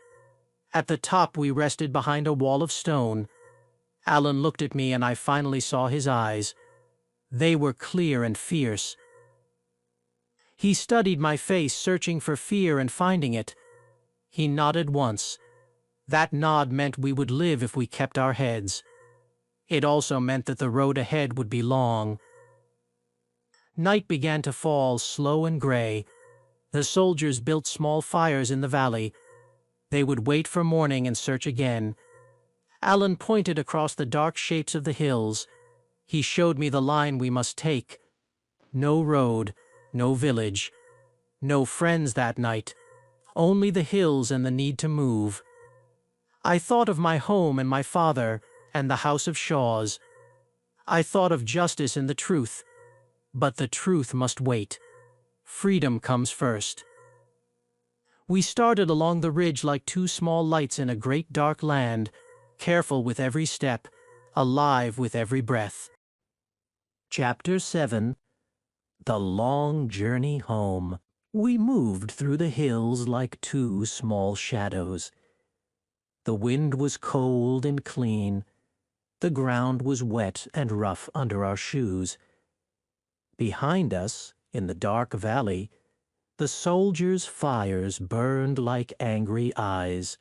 At the top we rested behind a wall of stone. Alan looked at me and I finally saw his eyes. They were clear and fierce. He studied my face, searching for fear and finding it. He nodded once. That nod meant we would live if we kept our heads. It also meant that the road ahead would be long. Night began to fall, slow and gray. The soldiers built small fires in the valley. They would wait for morning and search again. Alan pointed across the dark shapes of the hills. He showed me the line we must take. No road, no village, no friends that night, only the hills and the need to move. I thought of my home and my father and the house of Shaws. I thought of justice and the truth. But the truth must wait. Freedom comes first. We started along the ridge like two small lights in a great dark land, careful with every step, alive with every breath. Chapter 7. The Long Journey Home. We moved through the hills like two small shadows. The wind was cold and clean. The ground was wet and rough under our shoes. Behind us, in the dark valley, the soldiers' fires burned like angry eyes.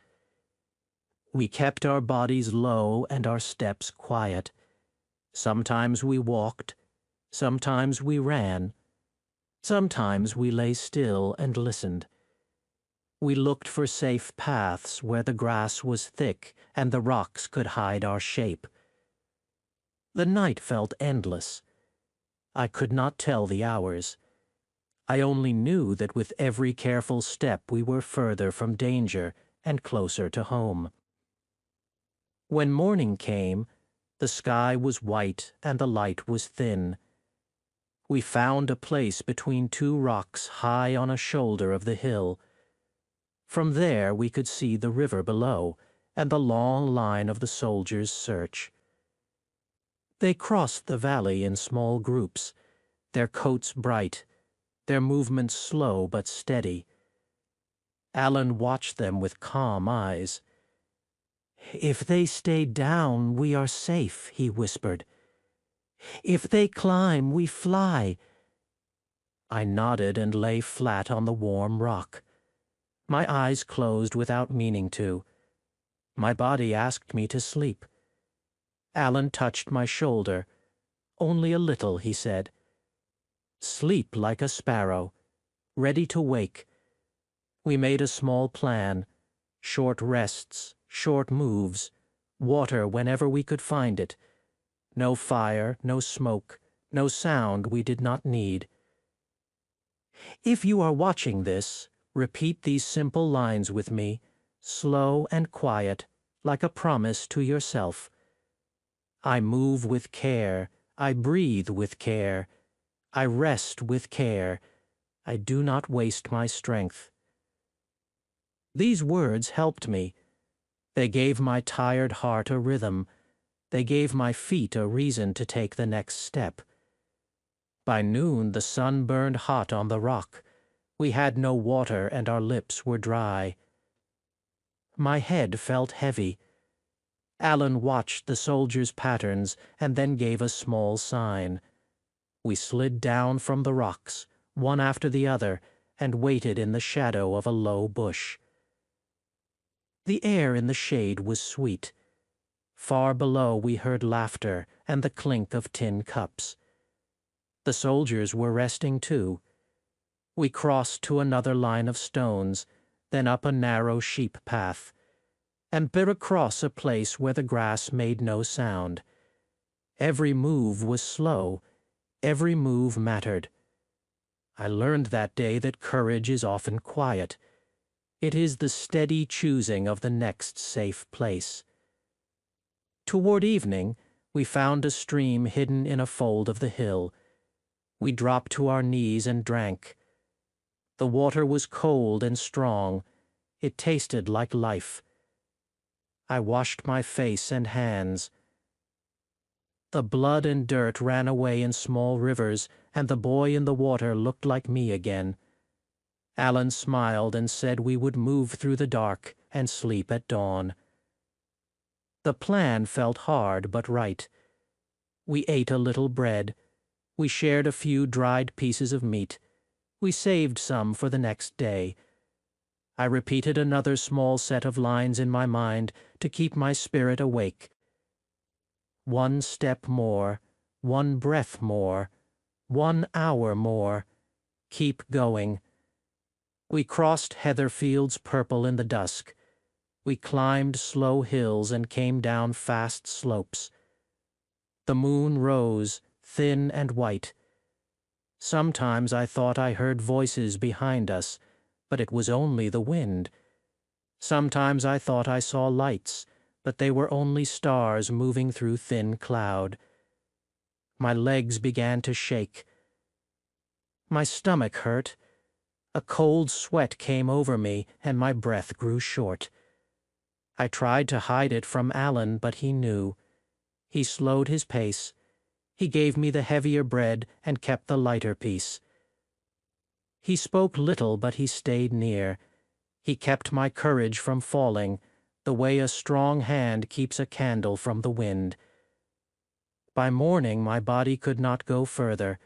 We kept our bodies low and our steps quiet. Sometimes we walked, sometimes we ran, sometimes we lay still and listened. We looked for safe paths where the grass was thick and the rocks could hide our shape. The night felt endless. I could not tell the hours. I only knew that with every careful step we were further from danger and closer to home. When morning came, the sky was white and the light was thin. We found a place between two rocks high on a shoulder of the hill. From there we could see the river below and the long line of the soldiers' search. They crossed the valley in small groups, their coats bright, their movements slow but steady. Alan watched them with calm eyes. "If they stay down, we are safe," he whispered. "If they climb, we fly." I nodded and lay flat on the warm rock. My eyes closed without meaning to. My body asked me to sleep. Alan touched my shoulder. "Only a little," he said. "Sleep like a sparrow, ready to wake." We made a small plan, short rests, short moves, water whenever we could find it. No fire, no smoke, no sound we did not need. If you are watching this, Repeat these simple lines with me, slow and quiet, like a promise to yourself. I move with care, I breathe with care, I rest with care, I do not waste my strength. These words helped me. They gave my tired heart a rhythm. They gave my feet a reason to take the next step. By noon the sun burned hot on the rock. We had no water and our lips were dry. My head felt heavy. Alan watched the soldiers' patterns and then gave a small sign. We slid down from the rocks, one after the other, and waited in the shadow of a low bush. The air in the shade was sweet. Far below we heard laughter and the clink of tin cups. The soldiers were resting too. We crossed to another line of stones, then up a narrow sheep path, and bit across a place where the grass made no sound. Every move was slow. Every move mattered. I learned that day that courage is often quiet. It is the steady choosing of the next safe place. Toward evening, we found a stream hidden in a fold of the hill. We dropped to our knees and drank. The water was cold and strong. It tasted like life. I washed my face and hands. The blood and dirt ran away in small rivers, and the boy in the water looked like me again. Alan smiled and said we would move through the dark and sleep at dawn. The plan felt hard but right. We ate a little bread. We shared a few dried pieces of meat. We saved some for the next day. I repeated another small set of lines in my mind to keep my spirit awake. One step more, one breath more, 1 hour more. Keep going. We crossed heather fields purple in the dusk. We climbed slow hills and came down fast slopes. The moon rose, thin and white. Sometimes I thought I heard voices behind us, but it was only the wind. Sometimes I thought I saw lights, but they were only stars moving through thin cloud. My legs began to shake. My stomach hurt. A cold sweat came over me, and my breath grew short. I tried to hide it from Alan, but he knew. He slowed his pace. He gave me the heavier bread and kept the lighter piece. He spoke little, but he stayed near. He kept my courage from falling, the way a strong hand keeps a candle from the wind. By morning my body could not go further.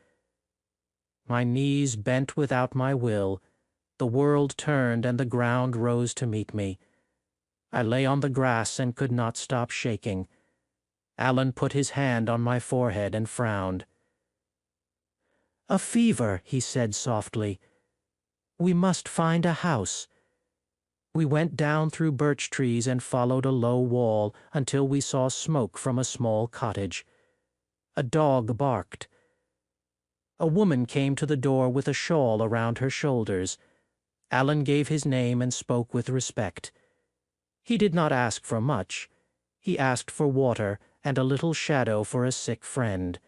My knees bent without my will. The world turned and the ground rose to meet me. I lay on the grass and could not stop shaking. Alan put his hand on my forehead and frowned. "A fever," he said softly. "We must find a house." We went down through birch trees and followed a low wall until we saw smoke from a small cottage. A dog barked. A woman came to the door with a shawl around her shoulders. Alan gave his name and spoke with respect. He did not ask for much. He asked for water and a little shadow for a sick friend.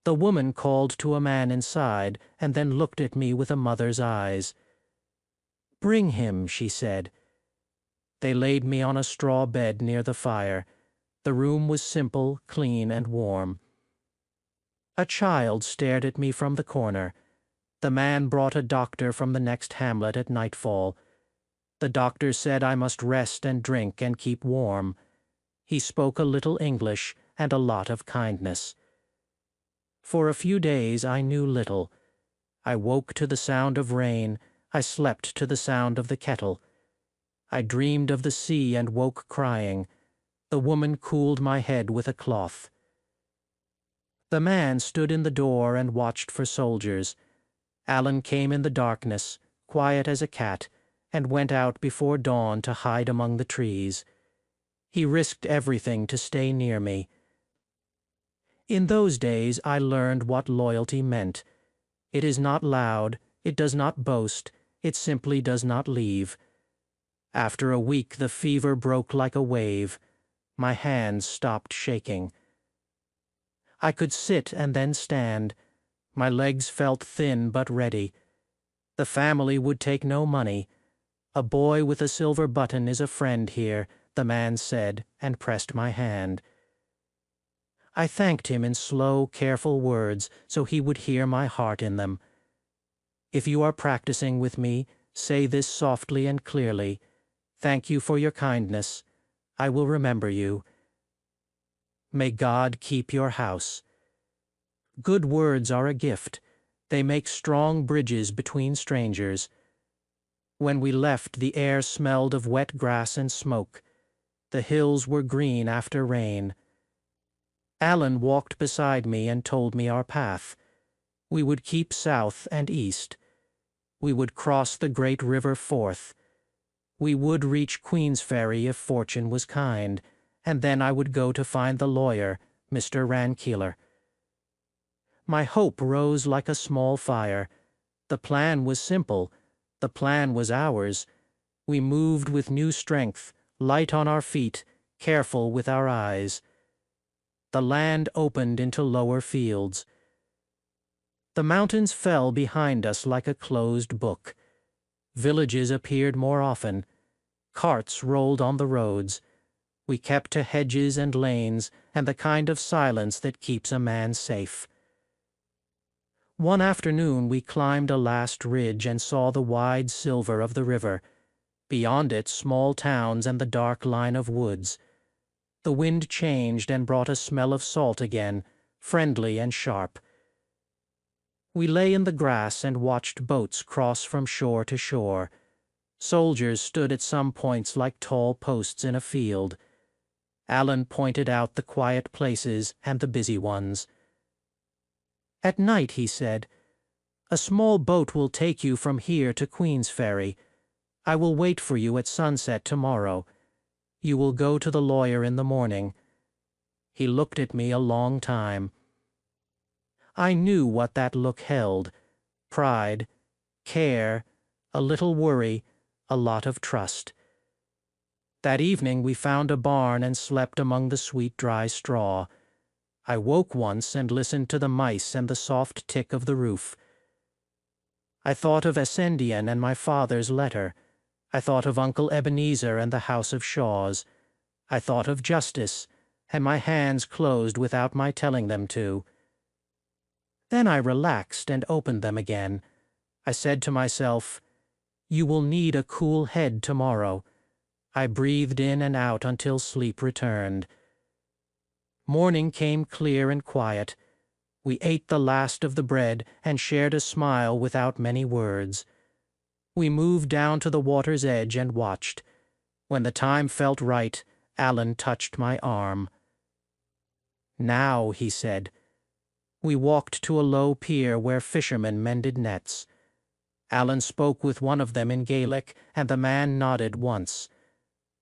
The woman called to a man inside and then looked at me with a mother's eyes. "Bring him," she said. They laid me on a straw bed near the fire. The room was simple, clean, and warm. A child stared at me from the corner. The man brought a doctor from the next hamlet at nightfall. The doctor said I must rest and drink and keep warm. He spoke a little English and a lot of kindness. For a few days I knew little. I woke to the sound of rain. I slept to the sound of the kettle. I dreamed of the sea and woke crying. The woman cooled my head with a cloth. The man stood in the door and watched for soldiers. Alan came in the darkness, quiet as a cat, and went out before dawn to hide among the trees. He risked everything to stay near me. In those days I learned what loyalty meant. It is not loud, it does not boast, It simply does not leave. After a week, the fever broke like a wave. My hands stopped shaking. I could sit and then stand. My legs felt thin but ready. The family would take no money. A boy with a silver button is a friend here, the man said, and pressed my hand. I thanked him in slow, careful words so he would hear my heart in them. If you are practicing with me, say this softly and clearly. Thank you for your kindness. I will remember you. May God keep your house. Good words are a gift. They make strong bridges between strangers. When we left, the air smelled of wet grass and smoke. The hills were green after rain. Alan walked beside me and told me our path. We would keep south and east. We would cross the great river Forth. We would reach Queensferry if fortune was kind, and then I would go to find the lawyer, Mr. Rankeeler. My hope rose like a small fire. The plan was simple. The plan was ours. We moved with new strength, light on our feet, careful with our eyes. The land opened into lower fields. The mountains fell behind us like a closed book. Villages appeared more often. Carts rolled on the roads. We kept to hedges and lanes and the kind of silence that keeps a man safe. One afternoon we climbed a last ridge and saw the wide silver of the river. Beyond it, small towns and the dark line of woods. The wind changed and brought a smell of salt again, friendly and sharp. We lay in the grass and watched boats cross from shore to shore. Soldiers stood at some points like tall posts in a field. Alan pointed out the quiet places and the busy ones. At night, he said, a small boat will take you from here to Queensferry. I will wait for you at sunset tomorrow. You will go to the lawyer in the morning. He looked at me a long time. I knew what that look held: pride, care, a little worry, a lot of trust. That evening we found a barn and slept among the sweet dry straw. I woke once and listened to the mice and the soft tick of the roof. I thought of Ascendian and my father's letter. I thought of Uncle Ebenezer and the house of Shaws. I thought of justice, and my hands closed without my telling them to. Then I relaxed and opened them again. I said to myself, you will need a cool head tomorrow. I breathed in and out until sleep returned. Morning came clear and quiet. We ate the last of the bread and shared a smile without many words. We moved down to the water's edge and watched. When the time felt right, Alan touched my arm. Now, he said. We walked to a low pier where fishermen mended nets. Alan spoke with one of them in Gaelic, and the man nodded once.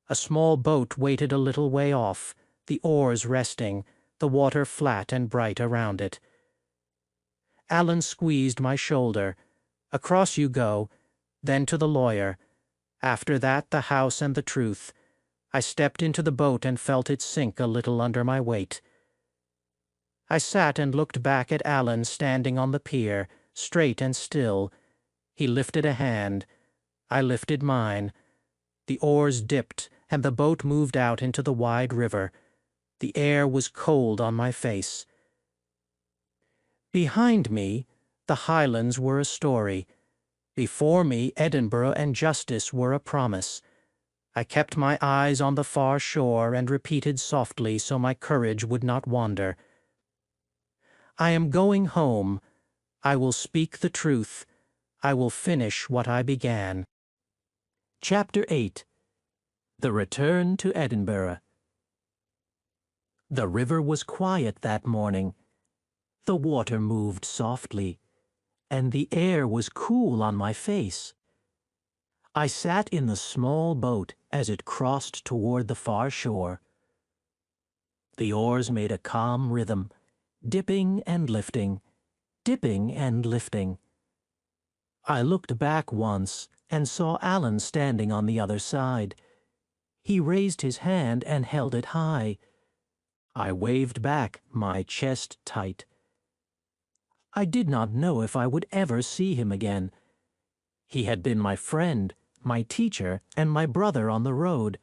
A small boat waited a little way off, the oars resting, the water flat and bright around it. Alan squeezed my shoulder. Across you go, then to the lawyer. After that, the house and the truth. I stepped into the boat and felt it sink a little under my weight. I sat and looked back at Alan standing on the pier, straight and still. He lifted a hand. I lifted mine. The oars dipped, and the boat moved out into the wide river. The air was cold on my face. Behind me, the Highlands were a story. Before me, Edinburgh and justice were a promise. I kept my eyes on the far shore and repeated softly so my courage would not wander. I am going home. I will speak the truth. I will finish what I began. Chapter 8. The Return to Edinburgh. The river was quiet that morning. The water moved softly, and the air was cool on my face. I sat in the small boat as it crossed toward the far shore. The oars made a calm rhythm, dipping and lifting, dipping and lifting. I looked back once and saw Alan standing on the other side. He raised his hand and held it high. I waved back, my chest tight. I did not know if I would ever see him again. He had been my friend, my teacher, and my brother on the road.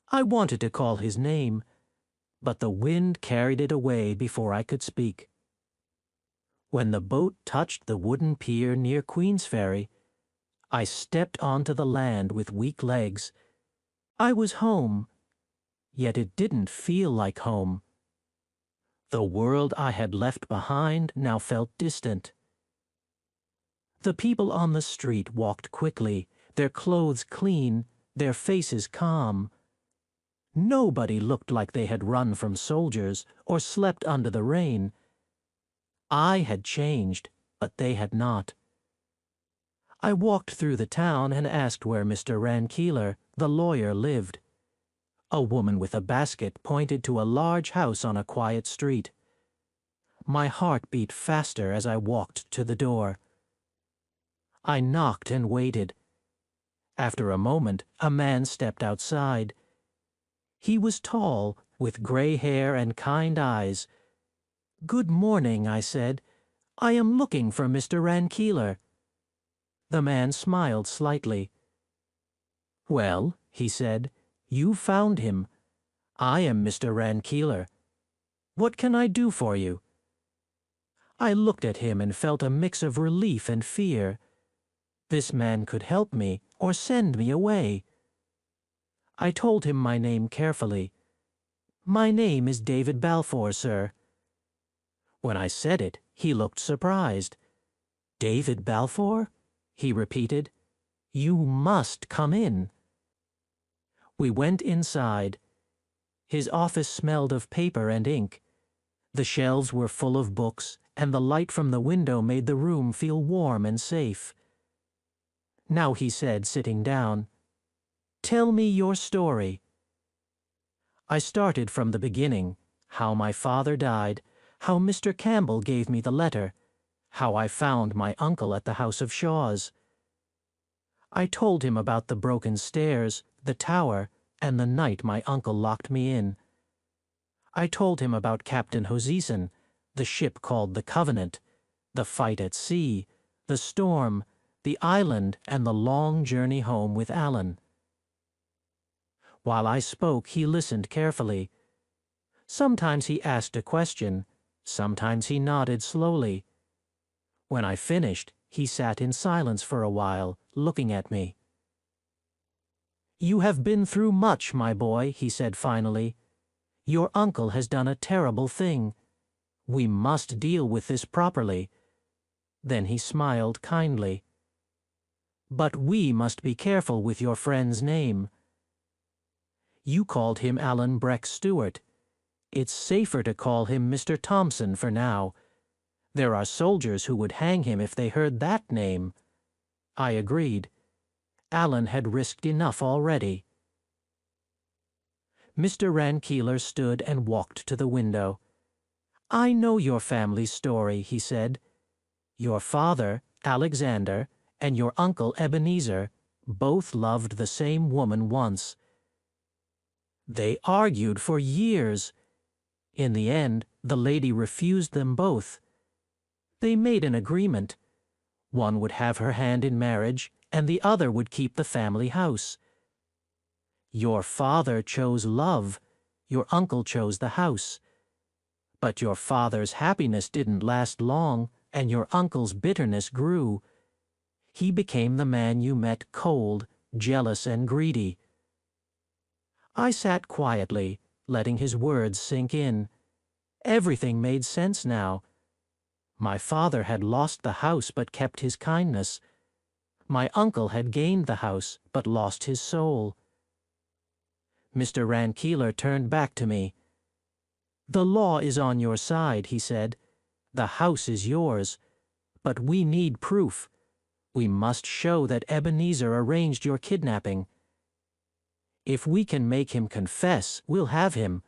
I wanted to call his name, but the wind carried it away before I could speak. When the boat touched the wooden pier near Queensferry, I stepped onto the land with weak legs. I was home, yet it didn't feel like home. The world I had left behind now felt distant. The people on the street walked quickly, their clothes clean, their faces calm. Nobody looked like they had run from soldiers or slept under the rain. I had changed, but they had not. I walked through the town and asked where Mr. Rankeeler, the lawyer, lived. A woman with a basket pointed to a large house on a quiet street. My heart beat faster as I walked to the door. I knocked and waited. After a moment, a man stepped outside. He was tall, with gray hair and kind eyes. "Good morning," I said. "I am looking for Mr. Rankeeler." The man smiled slightly. "Well," he said, "you found him. I am Mr. Rankeeler. What can I do for you?" I looked at him and felt a mix of relief and fear. This man could help me or send me away. I told him my name carefully. "My name is David Balfour, sir." When I said it, he looked surprised. "David Balfour?" he repeated. "You must come in." We went inside. His office smelled of paper and ink. The shelves were full of books, and the light from the window made the room feel warm and safe. "Now," he said, sitting down, "tell me your story." I started from the beginning, how my father died, how Mr. Campbell gave me the letter, how I found my uncle at the House of Shaws. I told him about the broken stairs, the tower, and the night my uncle locked me in. I told him about Captain Hoseason, the ship called the Covenant, the fight at sea, the storm, the island, and the long journey home with Alan. While I spoke, he listened carefully. Sometimes he asked a question, sometimes he nodded slowly. When I finished, he sat in silence for a while, looking at me. "You have been through much, my boy," he said finally. "Your uncle has done a terrible thing. We must deal with this properly." Then he smiled kindly. "But we must be careful with your friend's name. You called him Alan Breck Stewart. It's safer to call him Mr. Thompson for now. There are soldiers who would hang him if they heard that name." I agreed. Alan had risked enough already. Mr. Rankeeler stood and walked to the window. "I know your family's story," he said. "Your father, Alexander, and your uncle Ebenezer both loved the same woman once. They argued for years. In the end, the lady refused them both. They made an agreement. One would have her hand in marriage, and the other would keep the family house. Your father chose love. Your uncle chose the house. But your father's happiness didn't last long, and your uncle's bitterness grew. He became the man you met, cold, jealous, and greedy." I sat quietly, letting his words sink in. Everything made sense now. My father had lost the house but kept his kindness. My uncle had gained the house but lost his soul. Mr. Rankeeler turned back to me. "The law is on your side," he said. "The house is yours. But we need proof. We must show that Ebenezer arranged your kidnapping. If we can make him confess, we'll have him."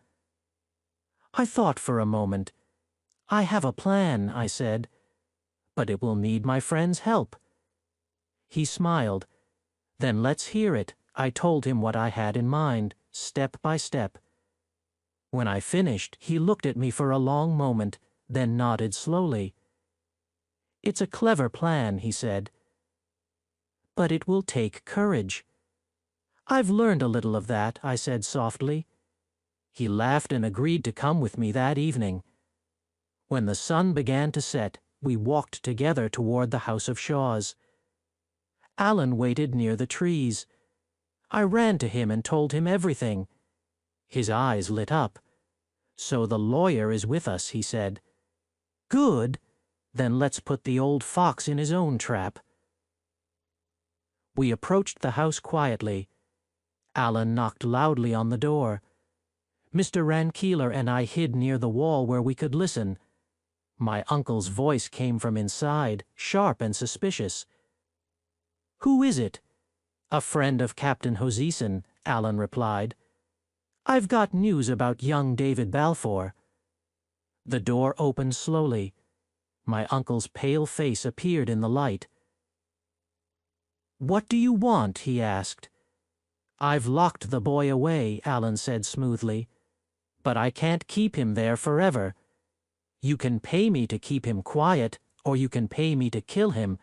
I thought for a moment. "I have a plan," I said, "but it will need my friend's help. He smiled. Then let's hear it. I told him what I had in mind, step by step. When I finished, he looked at me for a long moment, then nodded slowly. It's a clever plan, he said. But it will take courage. I've learned a little of that, I said softly. He laughed and agreed to come with me that evening. When the sun began to set, we walked together toward the House of Shaws. Alan waited near the trees. I ran to him and told him everything. His eyes lit up. So the lawyer is with us, he said. Good. Then let's put the old fox in his own trap. We approached the house quietly. Alan knocked loudly on the door. Mr. Rankeeler and I hid near the wall where we could listen. My uncle's voice came from inside, sharp and suspicious. Who is it? A friend of Captain Hoseason, Alan replied. I've got news about young David Balfour. The door opened slowly. My uncle's pale face appeared in the light. What do you want? He asked. I've locked the boy away, Alan said smoothly. But I can't keep him there forever. You can pay me to keep him quiet, or you can pay me to kill him.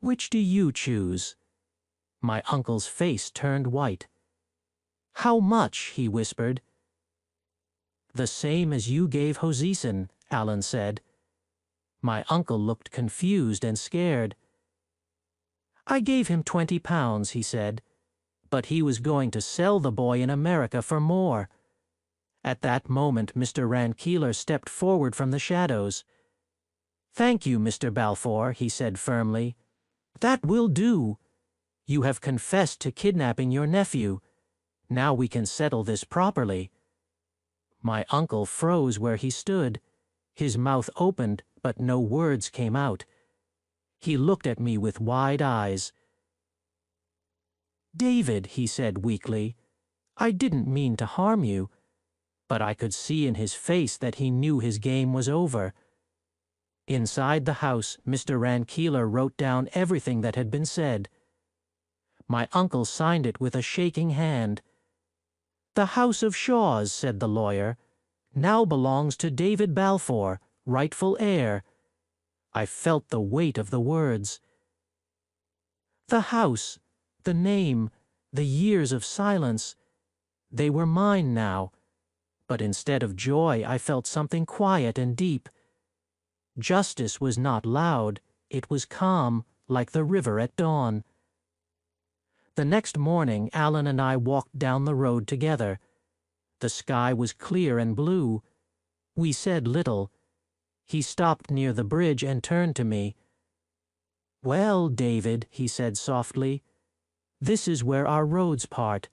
Which do you choose? My uncle's face turned white. How much? He whispered. The same as you gave Hoseason, Alan said. My uncle looked confused and scared. I gave him £20, he said, but he was going to sell the boy in America for more. At that moment, Mr. Rankeeler stepped forward from the shadows. Thank you, Mr. Balfour, he said firmly. That will do. You have confessed to kidnapping your nephew. Now we can settle this properly. My uncle froze where he stood. His mouth opened, but no words came out. He looked at me with wide eyes. David, he said weakly, I didn't mean to harm you. But I could see in his face that he knew his game was over. Inside the house, Mr. Rankeeler wrote down everything that had been said. My uncle signed it with a shaking hand. The House of Shaws, said the lawyer, now belongs to David Balfour, rightful heir. I felt the weight of the words. The house, the name, the years of silence, they were mine now. But instead of joy, I felt something quiet and deep. Justice was not loud, it was calm, like the river at dawn. The next morning, Alan and I walked down the road together. The sky was clear and blue. We said little. He stopped near the bridge and turned to me. Well, David, he said softly, this is where our roads part.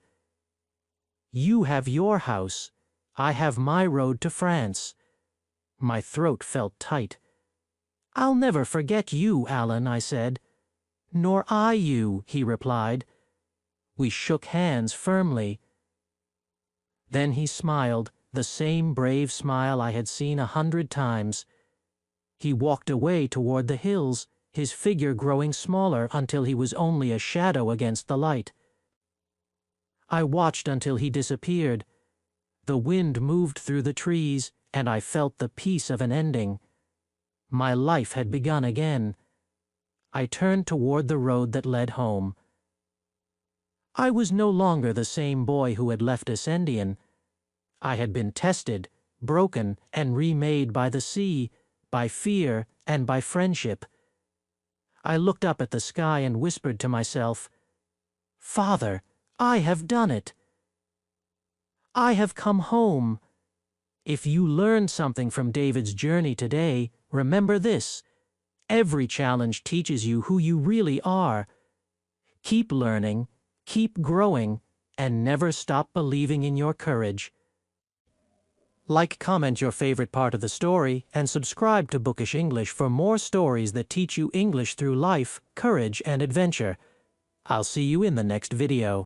You have your house. I have my road to France. My throat felt tight. I'll never forget you, Alan, I said. Nor I you, he replied. We shook hands firmly. Then he smiled, the same brave smile I had seen 100 times. He walked away toward the hills, his figure growing smaller until he was only a shadow against the light. I watched until he disappeared. The wind moved through the trees, and I felt the peace of an ending. My life had begun again. I turned toward the road that led home. I was no longer the same boy who had left Ascendian. I had been tested, broken, and remade by the sea, by fear, and by friendship. I looked up at the sky and whispered to myself, Father, I have done it. I have come home. If you learned something from David's journey today, remember this. Every challenge teaches you who you really are. Keep learning, keep growing, and never stop believing in your courage. Like, comment your favorite part of the story, and subscribe to Bookish English for more stories that teach you English through life, courage, and adventure. I'll see you in the next video.